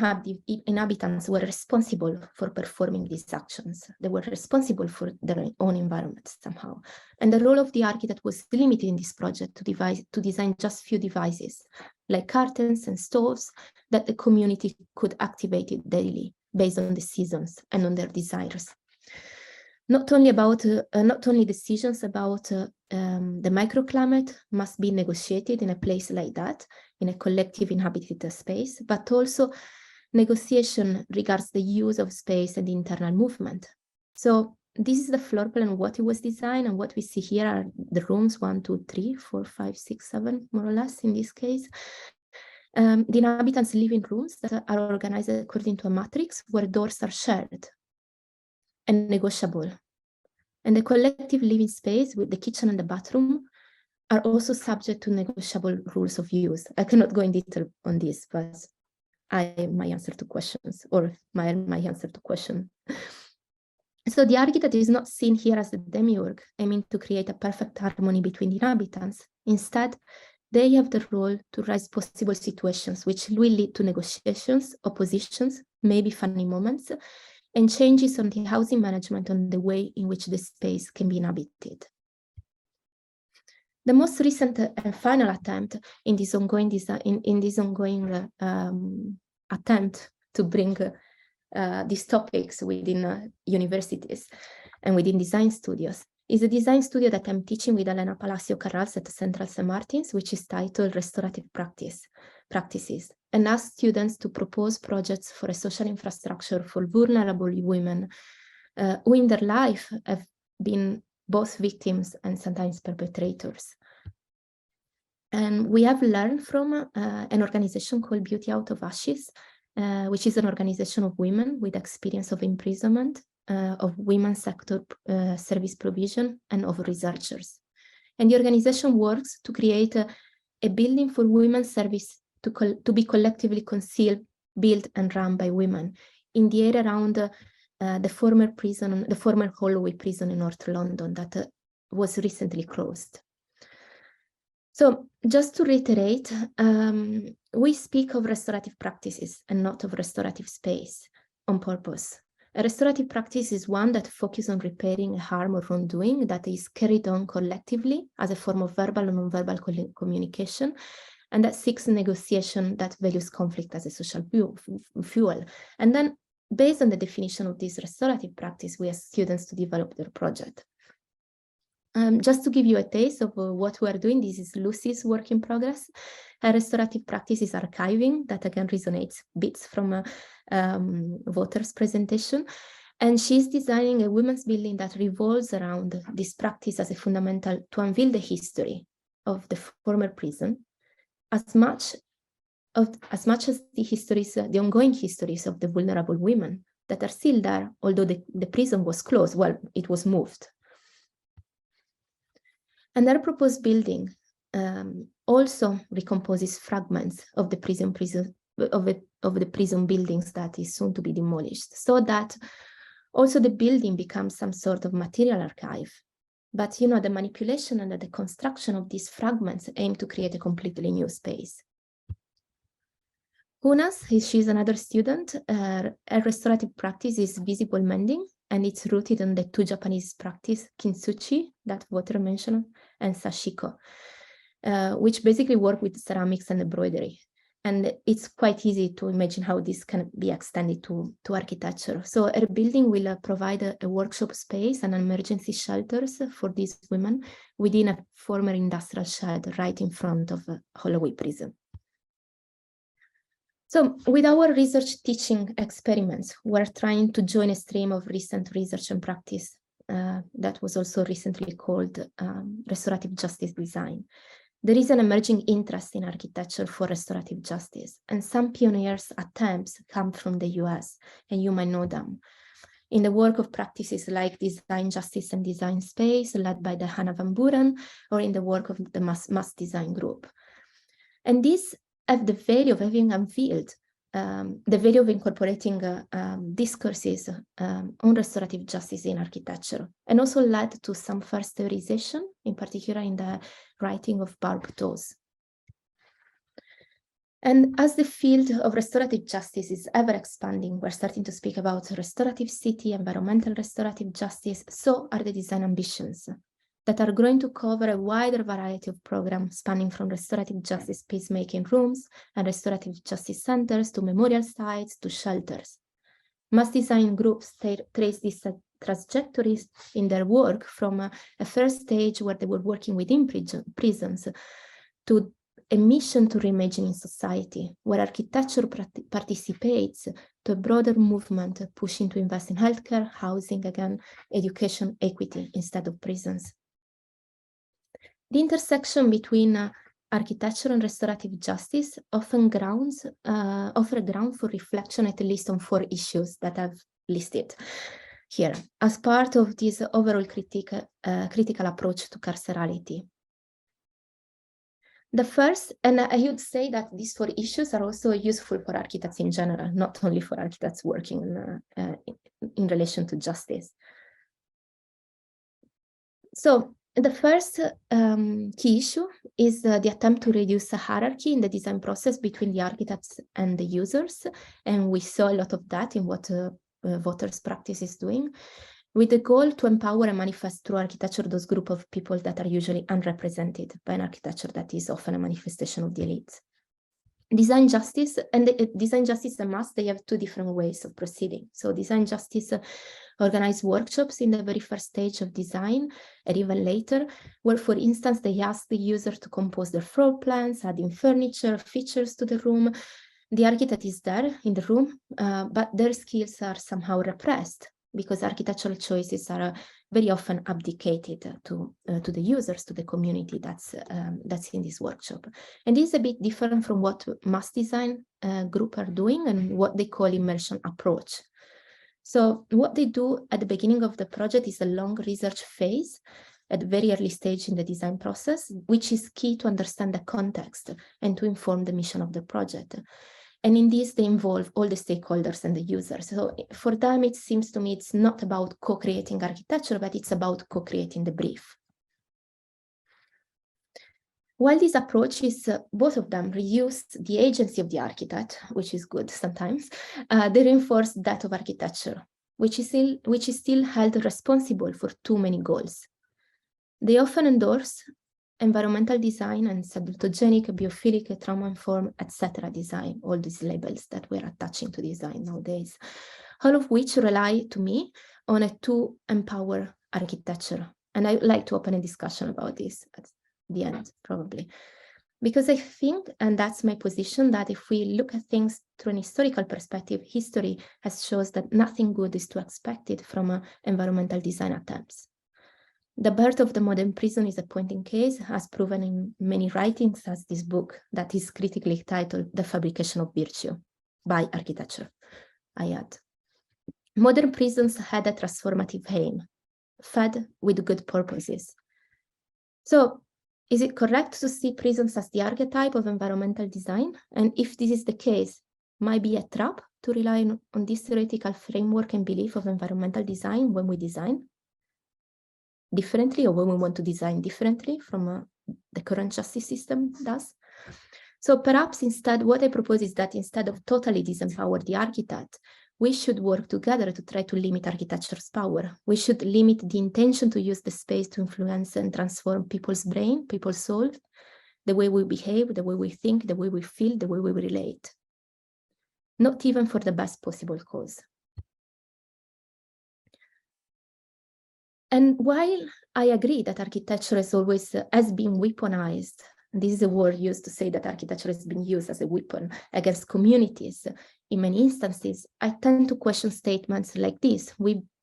inhabitants were responsible for performing these actions. They were responsible for their own environment somehow. And the role of the architect was limited in this project to design just few devices, like curtains and stoves, that the community could activate it daily based on the seasons and on their desires. Not only decisions about the microclimate must be negotiated in a place like that, in a collective inhabited space, but also negotiation regards the use of space and internal movement. So this is the floor plan, what it was designed, and what we see here are the rooms 1, 2, 3, 4, 5, 6, 7, more or less in this case. The inhabitants live in rooms that are organized according to a matrix where doors are shared and negotiable. And the collective living space with the kitchen and the bathroom are also subject to negotiable rules of use. I cannot go in detail on this, but my answer to questions, or my answer to question. So the architect is not seen here as a demiurge aiming to create a perfect harmony between the inhabitants. Instead, they have the role to raise possible situations which will lead to negotiations, oppositions, maybe funny moments, and changes on the housing management on the way in which the space can be inhabited. The most recent and final attempt in this ongoing attempt to bring these topics within universities and within design studios is a design studio that I'm teaching with Elena Palacio Carrals at Central St. Martin's, which is titled Restorative Practices, and asks students to propose projects for a social infrastructure for vulnerable women who in their life have been both victims and sometimes perpetrators. And we have learned from an organization called Beauty Out of Ashes, which is an organization of women with experience of imprisonment, of women's sector service provision, and of researchers. And the organization works to create a building for women's service to be collectively concealed, built, and run by women in the area around the former prison, the former Holloway prison in North London that was recently closed. So just to reiterate, we speak of restorative practices and not of restorative space on purpose. A restorative practice is one that focuses on repairing a harm or wrongdoing that is carried on collectively as a form of verbal or non-verbal communication, and that seeks negotiation that values conflict as a social fuel. And then, based on the definition of this restorative practice, we ask students to develop their project. Just to give you a taste of what we are doing, this is Lucy's work in progress. Her restorative practice is archiving, that again resonates bits from Wouter's presentation. And she's designing a women's building that revolves around this practice as a fundamental to unveil the history of the former prison, as much as the histories, the ongoing histories of the vulnerable women that are still there, although the prison was closed, well, it was moved. And their proposed building also recomposes fragments of the prison buildings that is soon to be demolished, so that also the building becomes some sort of material archive. But you know, the manipulation and the construction of these fragments aim to create a completely new space. Hunas, she's another student. Her restorative practice is visible mending, and it's rooted in the two Japanese practice, kintsugi, that Wouter mentioned, and sashiko, which basically work with ceramics and embroidery. And it's quite easy to imagine how this can be extended to architecture. So a building will provide a workshop space and emergency shelters for these women within a former industrial shed right in front of Holloway Prison. So with our research teaching experiments, we're trying to join a stream of recent research and practice that was also recently called restorative justice design. There is an emerging interest in architecture for restorative justice, and some pioneers' attempts come from the US, and you might know them. In the work of practices like design justice and design space, led by the Hannah Van Buren, or in the work of the mass design group. And these have the value of having unveiled the value of incorporating discourses on restorative justice in architecture, and also led to some first theorization, in particular in the writing of Barb Toes. And as the field of restorative justice is ever expanding, we're starting to speak about restorative city, environmental restorative justice, so are the design ambitions that are going to cover a wider variety of programs spanning from restorative justice peacemaking rooms and restorative justice centers to memorial sites to shelters. Mass design groups trace these trajectories in their work from a first stage where they were working within prisons to a mission to reimagine in society, where architecture participates to a broader movement pushing to invest in healthcare, housing, again, education, equity instead of prisons. The intersection between architecture and restorative justice offer ground for reflection, at least on 4 issues that I've listed here as part of this overall critical approach to carcerality. The first, and I would say that these 4 issues are also useful for architects in general, not only for architects working in relation to justice. So the first key issue is the attempt to reduce the hierarchy in the design process between the architects and the users. And we saw a lot of that in what Wouter's practice is doing, with the goal to empower and manifest through architecture those group of people that are usually unrepresented by an architecture that is often a manifestation of the elite. Design justice and mass, they have 2 different ways of proceeding. So design justice organize workshops in the very first stage of design and even later, where, for instance, they ask the user to compose their floor plans, adding furniture, features to the room. The architect is there in the room, but their skills are somehow repressed because architectural choices are very often abdicated to the users, to the community that's in this workshop. And this is a bit different from what mass design group are doing and what they call immersion approach. So what they do at the beginning of the project is a long research phase at a very early stage in the design process, which is key to understand the context and to inform the mission of the project. And in this, they involve all the stakeholders and the users. So for them, it seems to me it's not about co-creating architecture, but it's about co-creating the brief. While this approach is, both of them reduce the agency of the architect, which is good sometimes, they reinforce that of architecture, which is still held responsible for too many goals. They often endorse environmental design and subtogenic, biophilic, trauma-informed, etc. design, all these labels that we're attaching to design nowadays, all of which rely, to me, on a to empower architecture. And I would like to open a discussion about this at the end, probably. Because I think, and that's my position, that if we look at things through an historical perspective, history has shown that nothing good is to expected from environmental design attempts. The birth of the modern prison is a point in case, as proven in many writings, as this book that is critically titled The Fabrication of Virtue by Architecture, I add. Modern prisons had a transformative aim, fed with good purposes. So, is it correct to see prisons as the archetype of environmental design? And if this is the case, might be a trap to rely on this theoretical framework and belief of environmental design when we design differently, or when we want to design differently from the current justice system does. So perhaps instead, what I propose is that instead of totally disempower the architect, we should work together to try to limit architecture's power. We should limit the intention to use the space to influence and transform people's brain, people's soul, the way we behave, the way we think, the way we feel, the way we relate. Not even for the best possible cause. And while I agree that architecture has been weaponized, and this is a word used to say that architecture has been used as a weapon against communities in many instances, I tend to question statements like this.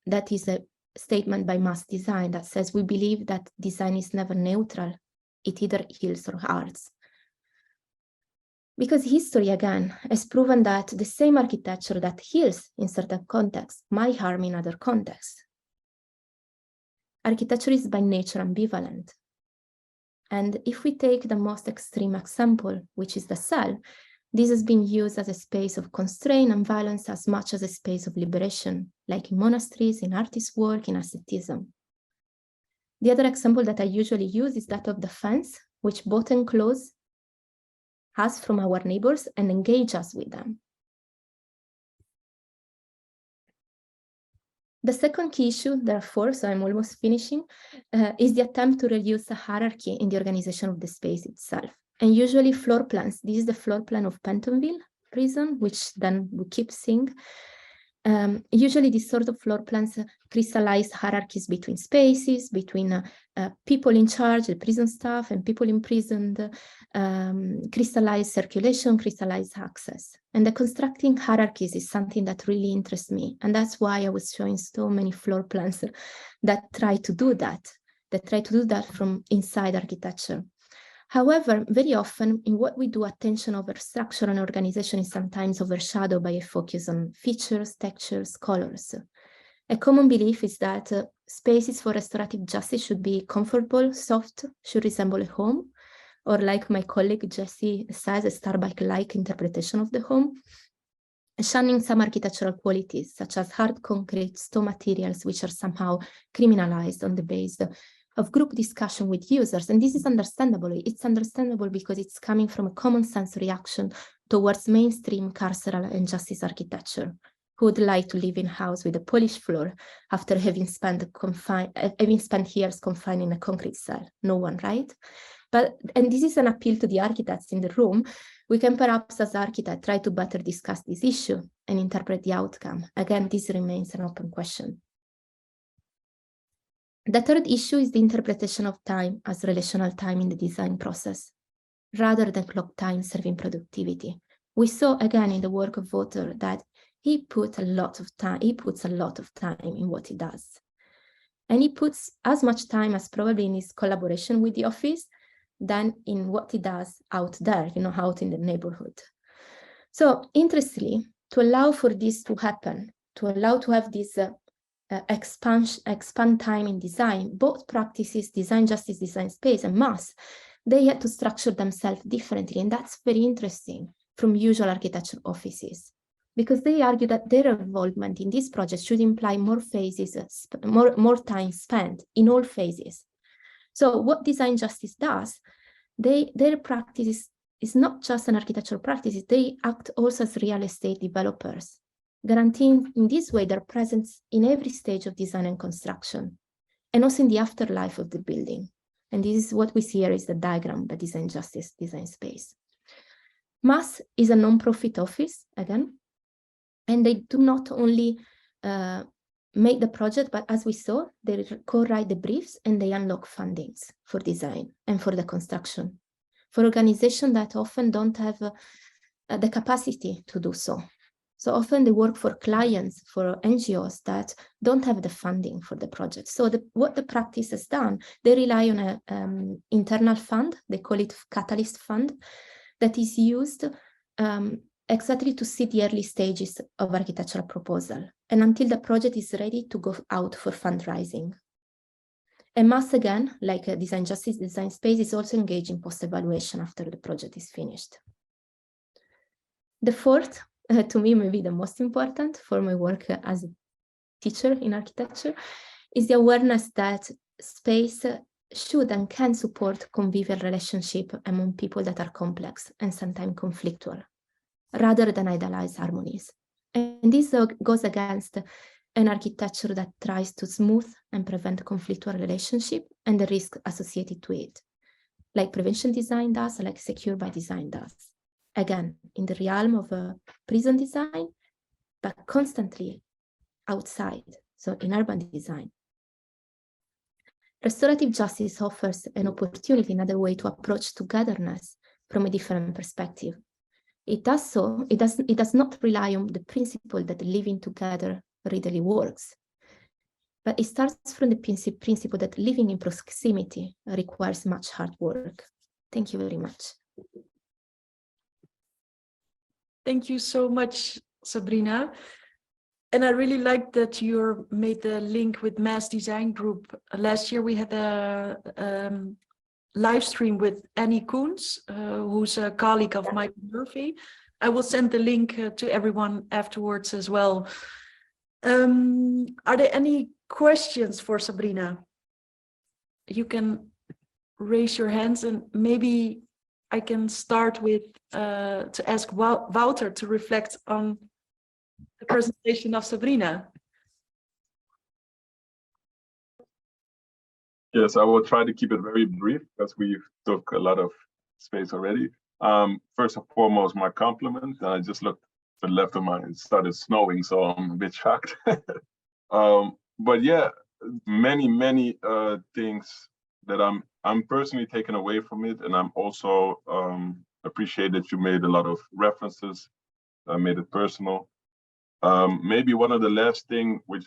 That is a statement by Mass Design that says we believe that design is never neutral. It either heals or hurts. Because history, again, has proven that the same architecture that heals in certain contexts might harm in other contexts. Architecture is by nature ambivalent. And if we take the most extreme example, which is the cell, this has been used as a space of constraint and violence as much as a space of liberation, like in monasteries, in artist work, in asceticism. The other example that I usually use is that of the fence, which both enclose us from our neighbors and engage us with them. The second key issue, therefore, so I'm almost finishing, is the attempt to reduce the hierarchy in the organization of the space itself. And usually floor plans, this is the floor plan of Pentonville prison, which then we keep seeing. Usually these sort of floor plans crystallize hierarchies between spaces, between people in charge, the prison staff, and people imprisoned, crystallize circulation, crystallize access. And the constructing hierarchies is something that really interests me. And that's why I was showing so many floor plans that try to do that, from inside architecture. However, very often in what we do, attention over structure and organization is sometimes overshadowed by a focus on features, textures, colors. A common belief is that spaces for restorative justice should be comfortable, soft, should resemble a home, or like my colleague Jessie says, a Starbucks-like interpretation of the home, shunning some architectural qualities, such as hard concrete, stone materials, which are somehow criminalized on the basis of group discussion with users. And this is understandable. It's understandable because it's coming from a common sense reaction towards mainstream carceral and justice architecture. Who would like to live in a house with a polished floor after having spent years confined in a concrete cell? No one, right? And this is an appeal to the architects in the room. We can perhaps, as architects, try to better discuss this issue and interpret the outcome. Again, this remains an open question. The third issue is the interpretation of time as relational time in the design process, rather than clock time serving productivity. We saw again in the work of Wouter that he puts a lot of time in what he does. And he puts as much time as probably in his collaboration with the office than in what he does out there, out in the neighborhood. So interestingly, to allow for this to happen, to allow to have this expand time in design, both practices, design justice, design space, and mass, they had to structure themselves differently. And that's very interesting from usual architecture offices, because they argue that their involvement in this project should imply more phases, more time spent in all phases. So what design justice does, their practice is not just an architectural practice, they act also as real estate developers, guaranteeing in this way their presence in every stage of design and construction, and also in the afterlife of the building. And this is what we see here is the diagram, the design justice, design space. Mass is a non-profit office, again, and they do not only make the project, but as we saw, they co-write the briefs and they unlock fundings for design and for the construction, for organizations that often don't have the capacity to do so. So often they work for clients, for NGOs that don't have the funding for the project. So what the practice has done, they rely on an internal fund, they call it Catalyst Fund, that is used exactly to see the early stages of architectural proposal and until the project is ready to go out for fundraising. And Mass, again, like Design Justice, Design Space, is also engaged in post-evaluation after the project is finished. The fourth, to me, maybe the most important for my work as a teacher in architecture, is the awareness that space should and can support convivial relationship among people that are complex and sometimes conflictual, rather than idealize harmonies. And this goes against an architecture that tries to smooth and prevent conflictual relationship and the risk associated to it. like prevention design does, like secure by design does. Again, in the realm of prison design, but constantly outside, so in urban design. Restorative justice offers an opportunity, another way to approach togetherness from a different perspective. It does so, it does not rely on the principle that living together readily works, but it starts from the principle that living in proximity requires much hard work. Thank you very much. Thank you so much, Sabrina. And I really like that you made the link with Mass Design Group. Last year we had a live stream with Annie Koens, who's a colleague of Michael Murphy. I will send the link to everyone afterwards as well. Are there any questions for Sabrina? You can raise your hands, and maybe I can start with to ask Wouter to reflect on the presentation of Sabrina. Yes, I will try to keep it very brief because we took a lot of space already. First and foremost, my compliments. I just looked to the left of mine, it started snowing, so I'm a bit shocked. But yeah, many things that I'm personally taken away from it, and I'm also appreciate that you made a lot of references, made it personal. Maybe one of the last thing which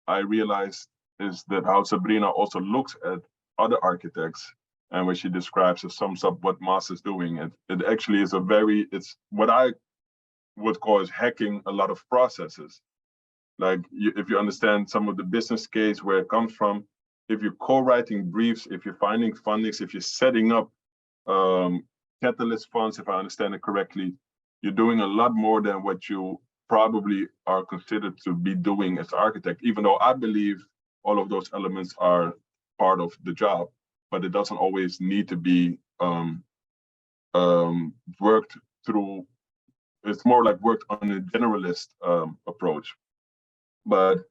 I realized is that how Sabrina also looks at other architects, and when she describes or sums up what Mass is doing, it actually is it's what I would call is hacking a lot of processes. Like if you understand some of the business case, where it comes from, if you're co-writing briefs, if you're finding fundings, if you're setting up catalyst funds, if I understand it correctly, you're doing a lot more than what you probably are considered to be doing as an architect, even though I believe all of those elements are part of the job, but it doesn't always need to be worked through. It's more like worked on a generalist approach. But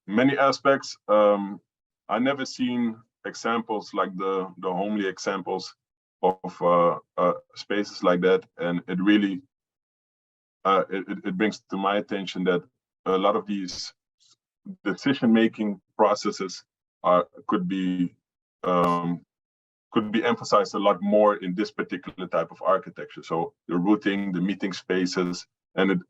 many aspects, I never seen examples like the homely examples of spaces like that, and it really it brings to my attention that a lot of these decision-making processes could be emphasized a lot more in this particular type of architecture. So the routing, the meeting spaces, and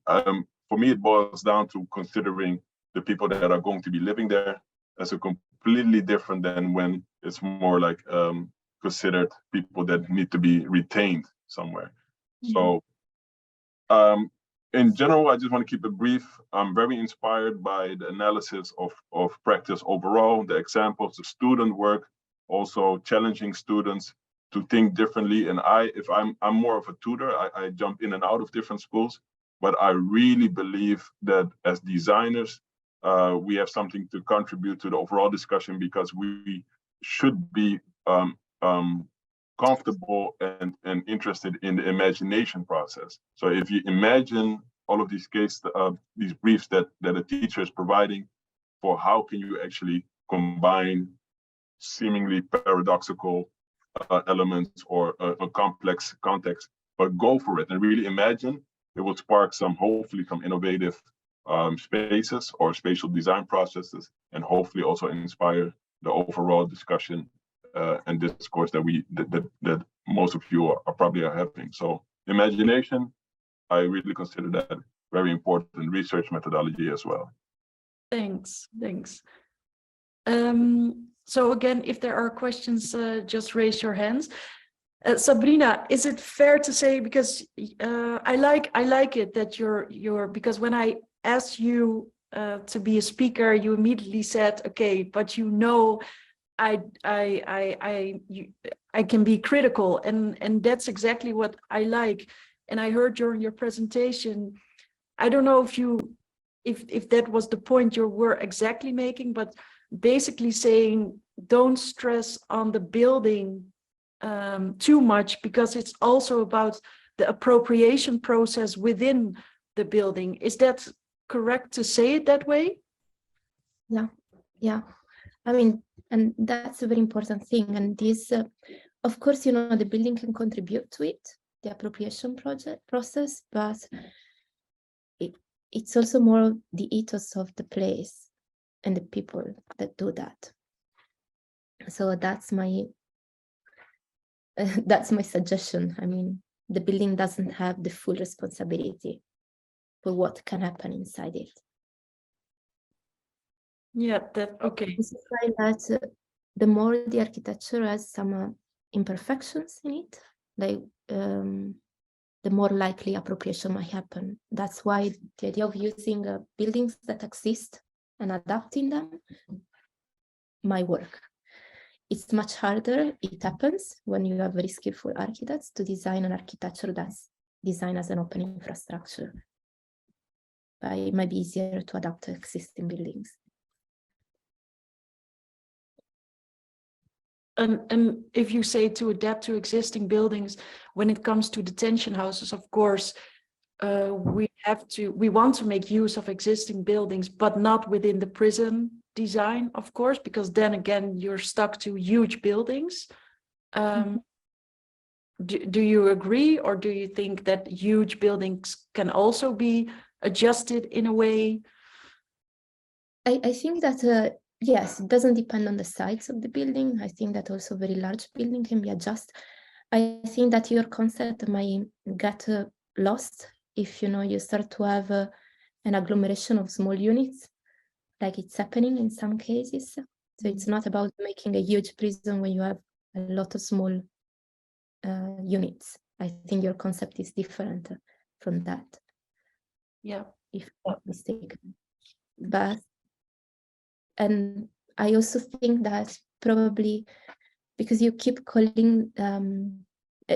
for me, it boils down to considering the people that are going to be living there as a completely different than when it's more like considered people that need to be retained somewhere. Mm-hmm. So in general, I just want to keep it brief. I'm very inspired by the analysis of practice overall, the examples, the student work, also challenging students to think differently. And if I'm more of a tutor, I jump in and out of different schools, but I really believe that as designers, we have something to contribute to the overall discussion, because we should be comfortable and interested in the imagination process. So if you imagine all of these these briefs that a teacher is providing for how can you actually combine seemingly paradoxical elements or a complex context, but go for it and really imagine, it will spark hopefully some innovative spaces or spatial design processes, and hopefully also inspire the overall discussion and discourse that most of you are probably having. So imagination, I really consider that very important research methodology as well. Thanks. So again, if there are questions, just raise your hands. Sabrina, is it fair to say, because I like it that you're because when I asked you to be a speaker, you immediately said, okay, but I can be critical, and that's exactly what I like. And I heard during your presentation, I don't know if that was the point you were exactly making, but basically saying don't stress on the building too much, because it's also about the appropriation process within the building. Is that correct to say it that way? Yeah. I mean, And that's a very important thing. And this, of course, you know, the building can contribute to it, the appropriation process, but it's also more the ethos of the place and the people that do that. So that's my suggestion. I mean, the building doesn't have the full responsibility for what can happen inside it. Yeah, that okay. This is why that the more the architecture has some imperfections in it, like the more likely appropriation might happen. That's why the idea of using buildings that exist and adapting them might work. It's much harder, it happens when you have very skillful architects to design an architecture that's designed as an open infrastructure. But it might be easier to adapt to existing buildings. And if you say to adapt to existing buildings, when it comes to detention houses, of course, we want to make use of existing buildings, but not within the prison design, of course, because then again, you're stuck to huge buildings. Do you agree, or do you think that huge buildings can also be adjusted in a way? I think that yes, it doesn't depend on the size of the building. I think that also very large building can be adjusted. I think that your concept might get lost if you start to have an agglomeration of small units, like it's happening in some cases. So it's not about making a huge prison when you have a lot of small units. I think your concept is different from that. Yeah, if I'm not mistaken. And I also think that probably because you keep calling,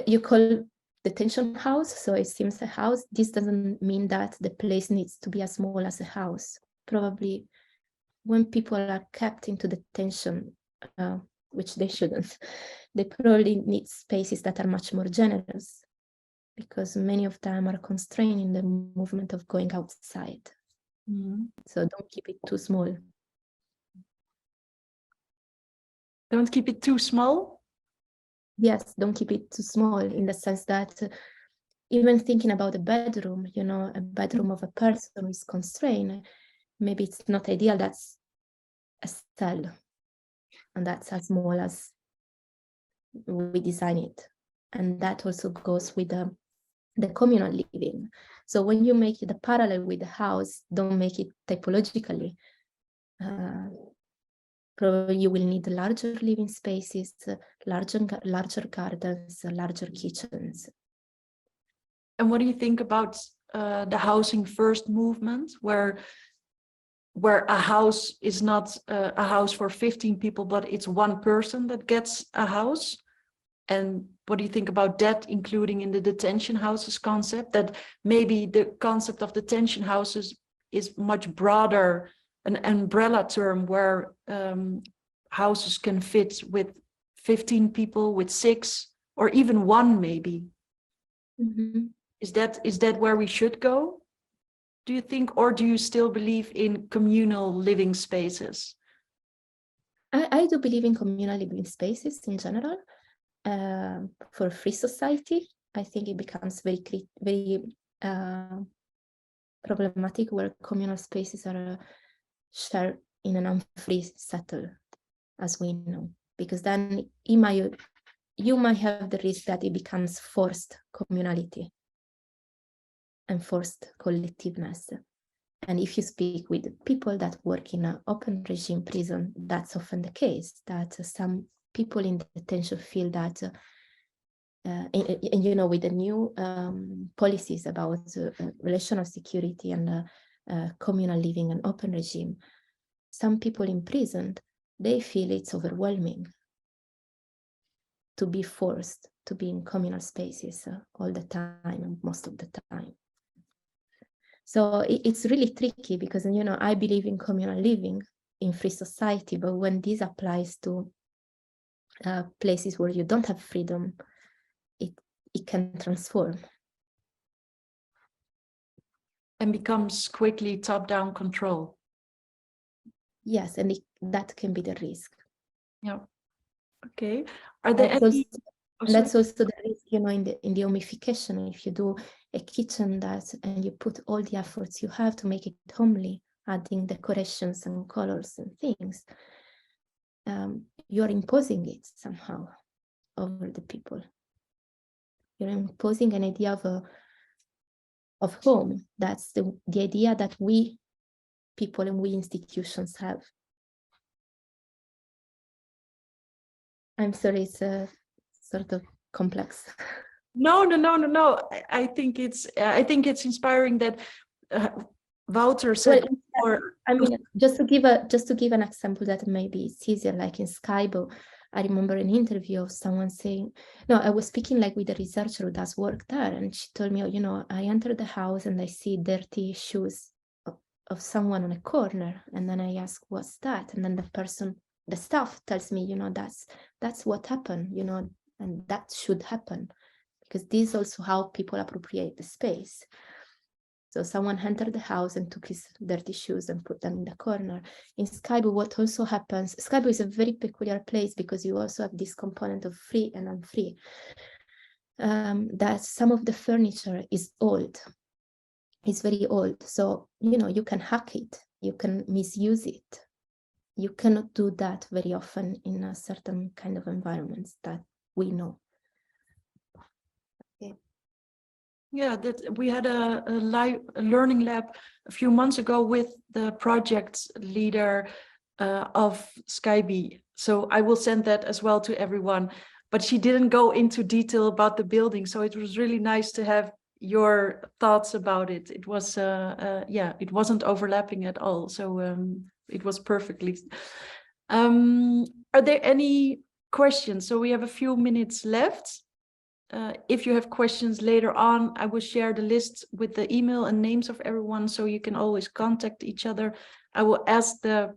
you call detention house, so it seems a house, this doesn't mean that the place needs to be as small as a house. Probably when people are kept into detention, which they shouldn't, they probably need spaces that are much more generous, because many of them are constrained in the movement of going outside. So don't keep it too small. Don't keep it too small? Yes, don't keep it too small, in the sense that even thinking about a bedroom, a bedroom of a person who is constrained, maybe it's not ideal, that's a cell, and that's as small as we design it. And that also goes with the communal living. So when you make the parallel with the house, don't make it typologically. Probably you will need larger living spaces, larger gardens, larger kitchens. And what do you think about the housing first movement, where a house is not a house for 15 people, but it's one person that gets a house? And what do you think about that, including in the detention houses concept, that maybe the concept of detention houses is much broader, an umbrella term where houses can fit with 15 people, with 6, or even 1 maybe? Is that where we should go, do you think, or do you still believe in communal living spaces? I do believe in communal living spaces in general. For a free society, I think it becomes very problematic where communal spaces are shared in an unfree settle, as we know, because then you might have the risk that it becomes forced communality and forced collectiveness. And if you speak with people that work in an open regime prison, that's often the case, that some people in detention feel that, and with the new policies about relational security and communal living and open regime, some people imprisoned, they feel it's overwhelming to be forced to be in communal spaces all the time and most of the time. So it's really tricky, because I believe in communal living in free society, but when this applies to places where you don't have freedom, it can transform. And becomes quickly top-down control. Yes, and that can be the risk. Yeah. Okay. Are there That's any? and that's also the risk, you know, in the homification. If you do a kitchen and you put all the efforts you have to make it homely, adding decorations and colors and things, you're imposing it somehow over the people. You're imposing an idea of home. That's the idea that we people and we institutions have. I'm sorry, it's sort of complex. No. I think it's inspiring that Wouter said. Well, I mean, just to give an example that maybe it's easier, like in Skybo, I remember an interview of someone saying, no, I was speaking like with a researcher who does work there, and she told me, oh, you know, I enter the house and I see dirty shoes of someone on a corner, and then I ask, what's that? And then the staff tells me, you know, that's what happened, you know, and that should happen, because this is also how people appropriate the space. So someone entered the house and took his dirty shoes and put them in the corner. In Skybo, what also happens, Skybo is a very peculiar place because you also have this component of free and unfree. That some of the furniture is old. It's very old. So, you know, you can hack it, you can misuse it. You cannot do that very often in a certain kind of environments that we know. Okay. Yeah, that we had a learning lab a few months ago with the project leader of Skybe. So I will send that as well to everyone. But she didn't go into detail about the building, so it was really nice to have your thoughts about it. It was yeah, it wasn't overlapping at all, so it was perfectly. Are there any questions? So we have a few minutes left. If you have questions later on, I will share the list with the email and names of everyone, so you can always contact each other. I will ask the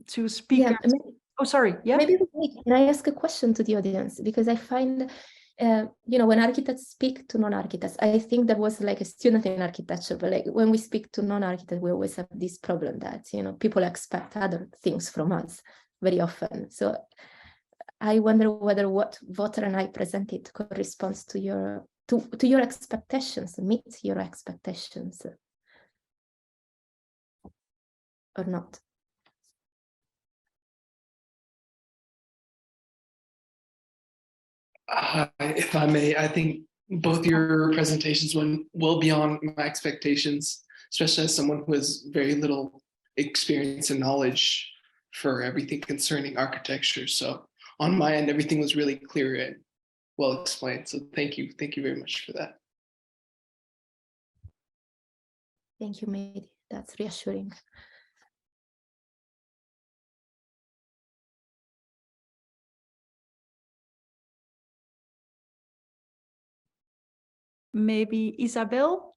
two speakers. Yeah, oh, sorry. Yeah. Maybe can I ask a question to the audience? Because I find, you know, when architects speak to non-architects, I think there was like a student in architecture, but like when we speak to non-architects, we always have this problem that, you know, people expect other things from us very often. So I wonder whether what Wouter and I presented corresponds to your expectations, meets your expectations, or not. If I may, I think both your presentations went well beyond my expectations, especially as someone who has very little experience and knowledge for everything concerning architecture. So on my end, everything was really clear and well explained. So thank you very much for that. Thank you, Mary. That's reassuring. Maybe Isabel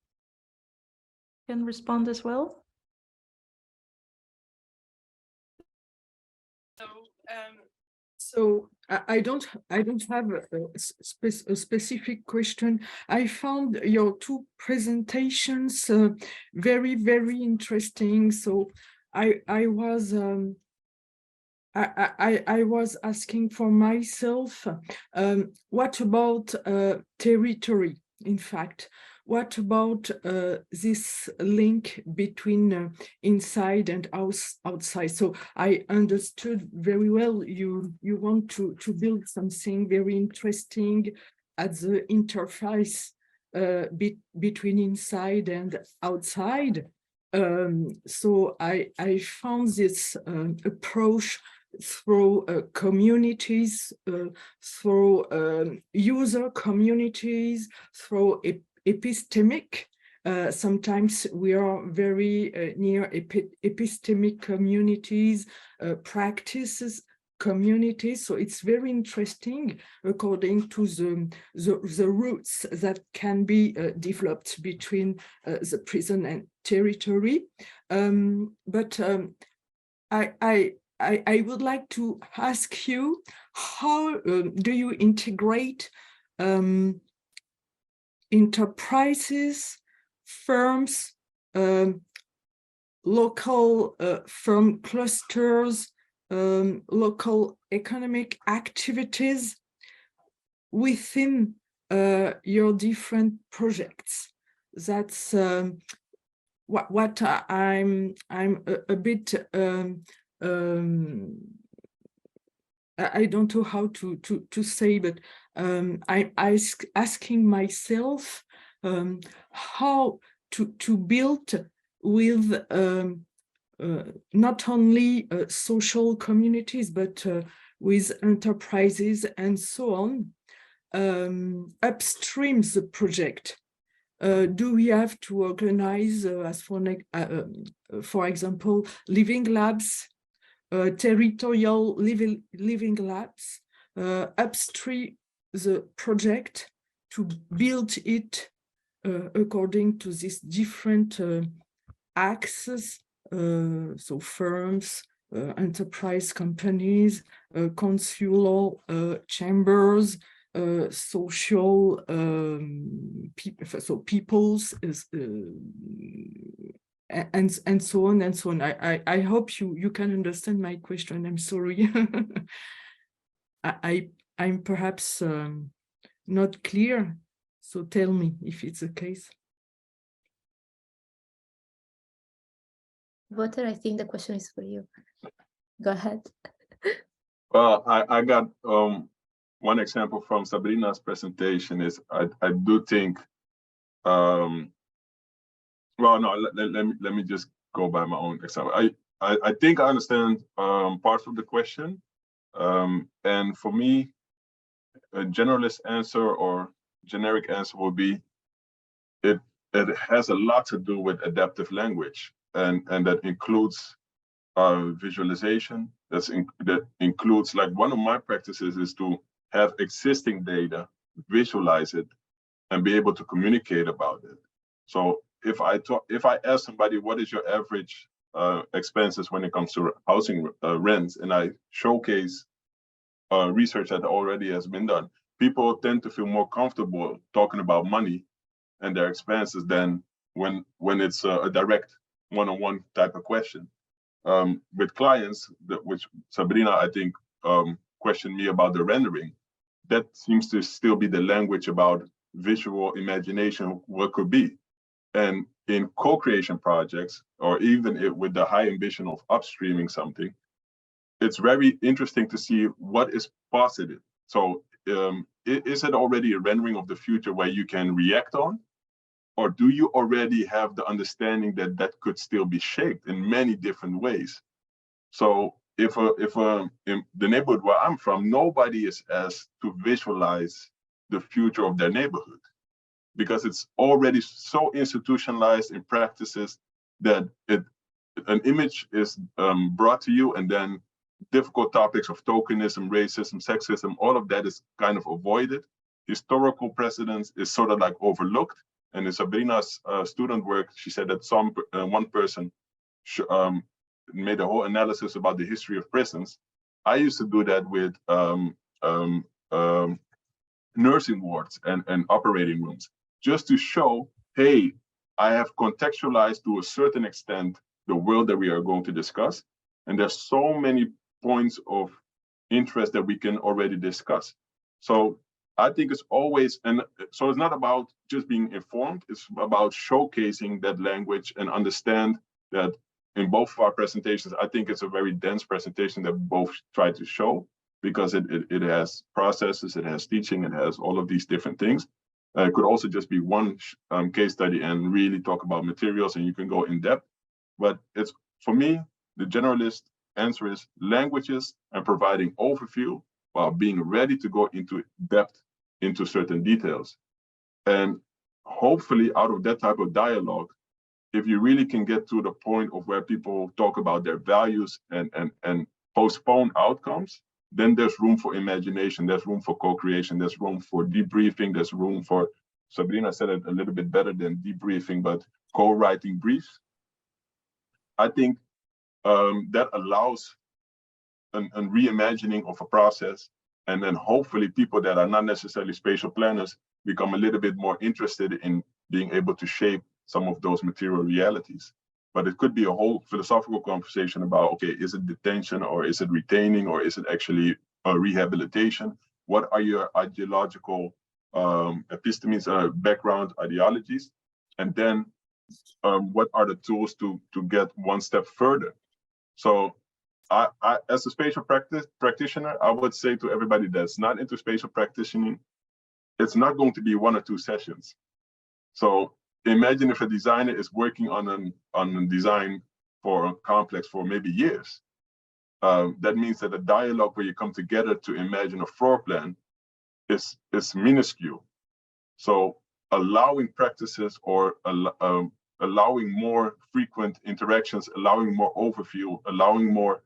can respond as well. So I don't have a specific question. I found your two presentations very, very interesting. So I was asking for myself, what about territory? In fact, what about this link between inside and outside? So I understood very well you want to build something very interesting at the interface between inside and outside. So I found this approach through communities, through user communities, through epistemic. Sometimes we are very near epistemic communities, practices communities. So it's very interesting according to the routes that can be developed between the prison and territory. But I would like to ask you, how do you integrate enterprises, firms, local firm clusters, local economic activities within your different projects. That's what I'm a bit I don't know how to say, but I'm asking myself how to build with not only social communities, but with enterprises and so on, upstream the project. Do we have to organize, as for example, living labs, territorial living labs, upstream the project to build it according to these different axes, so firms, enterprise companies, consular chambers, social peoples, and so on and so on. I hope you can understand my question. I'm sorry. I'm perhaps not clear, so tell me if it's the case. Wouter, I think the question is for you. Go ahead. Well, I got one example from Sabrina's presentation is I do think, well, no, let me just go by my own example. I think I understand parts of the question. And for me, a generalist answer or generic answer will be, it has a lot to do with adaptive language. And that includes visualization. That includes, like, one of my practices is to have existing data, visualize it, and be able to communicate about it. So if I ask somebody, what is your average expenses when it comes to housing rents, and I showcase research that already has been done, people tend to feel more comfortable talking about money and their expenses than when it's a direct one-on-one type of question. With clients, which Sabrina, I think, questioned me about the rendering, that seems to still be the language about visual imagination, what could be. And in co-creation projects, or even with the high ambition of upstreaming something, it's very interesting to see what is positive. So is it already a rendering of the future where you can react on? Or do you already have the understanding that that could still be shaped in many different ways? So if in the neighborhood where I'm from, nobody is asked to visualize the future of their neighborhood, because it's already so institutionalized in practices that an image is brought to you, and then difficult topics of tokenism, racism, sexism, all of that is kind of avoided. Historical precedence is sort of like overlooked. And in Sabrina's student work, she said that one person made a whole analysis about the history of prisons. I used to do that with nursing wards and operating rooms, just to show, hey, I have contextualized to a certain extent the world that we are going to discuss. And there's so many points of interest that we can already discuss. So I think it's always, and so it's not about just being informed, it's about showcasing that language and understand that in both of our presentations, I think it's a very dense presentation that both try to show, because it has processes, it has teaching, it has all of these different things. It could also just be one case study and really talk about materials, and you can go in depth. But it's, for me, the generalist answer is languages and providing overview while being ready to go into depth into certain details. And hopefully out of that type of dialogue, if you really can get to the point of where people talk about their values and postpone outcomes, then there's room for imagination, there's room for co-creation, there's room for debriefing, there's room for, Sabrina said it a little bit better than debriefing, but co-writing briefs. I think that allows a reimagining of a process. And then hopefully people that are not necessarily spatial planners become a little bit more interested in being able to shape some of those material realities. but it could be a whole philosophical conversation about, okay, is it detention or is it retaining or is it actually rehabilitation? What are your ideological epistemes, background ideologies? And then what are the tools to get one step further? So I as a spatial practitioner, I would say to everybody that's not into spatial practicing, it's not going to be 1 or 2 sessions. So imagine if a designer is working on a design for a complex for maybe years. That means that a dialogue where you come together to imagine a floor plan is minuscule. So allowing practices or allowing more frequent interactions, allowing more overview, allowing more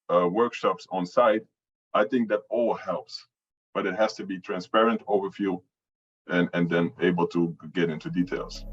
workshops on site, I think that all helps. But it has to be transparent overview and then able to get into details.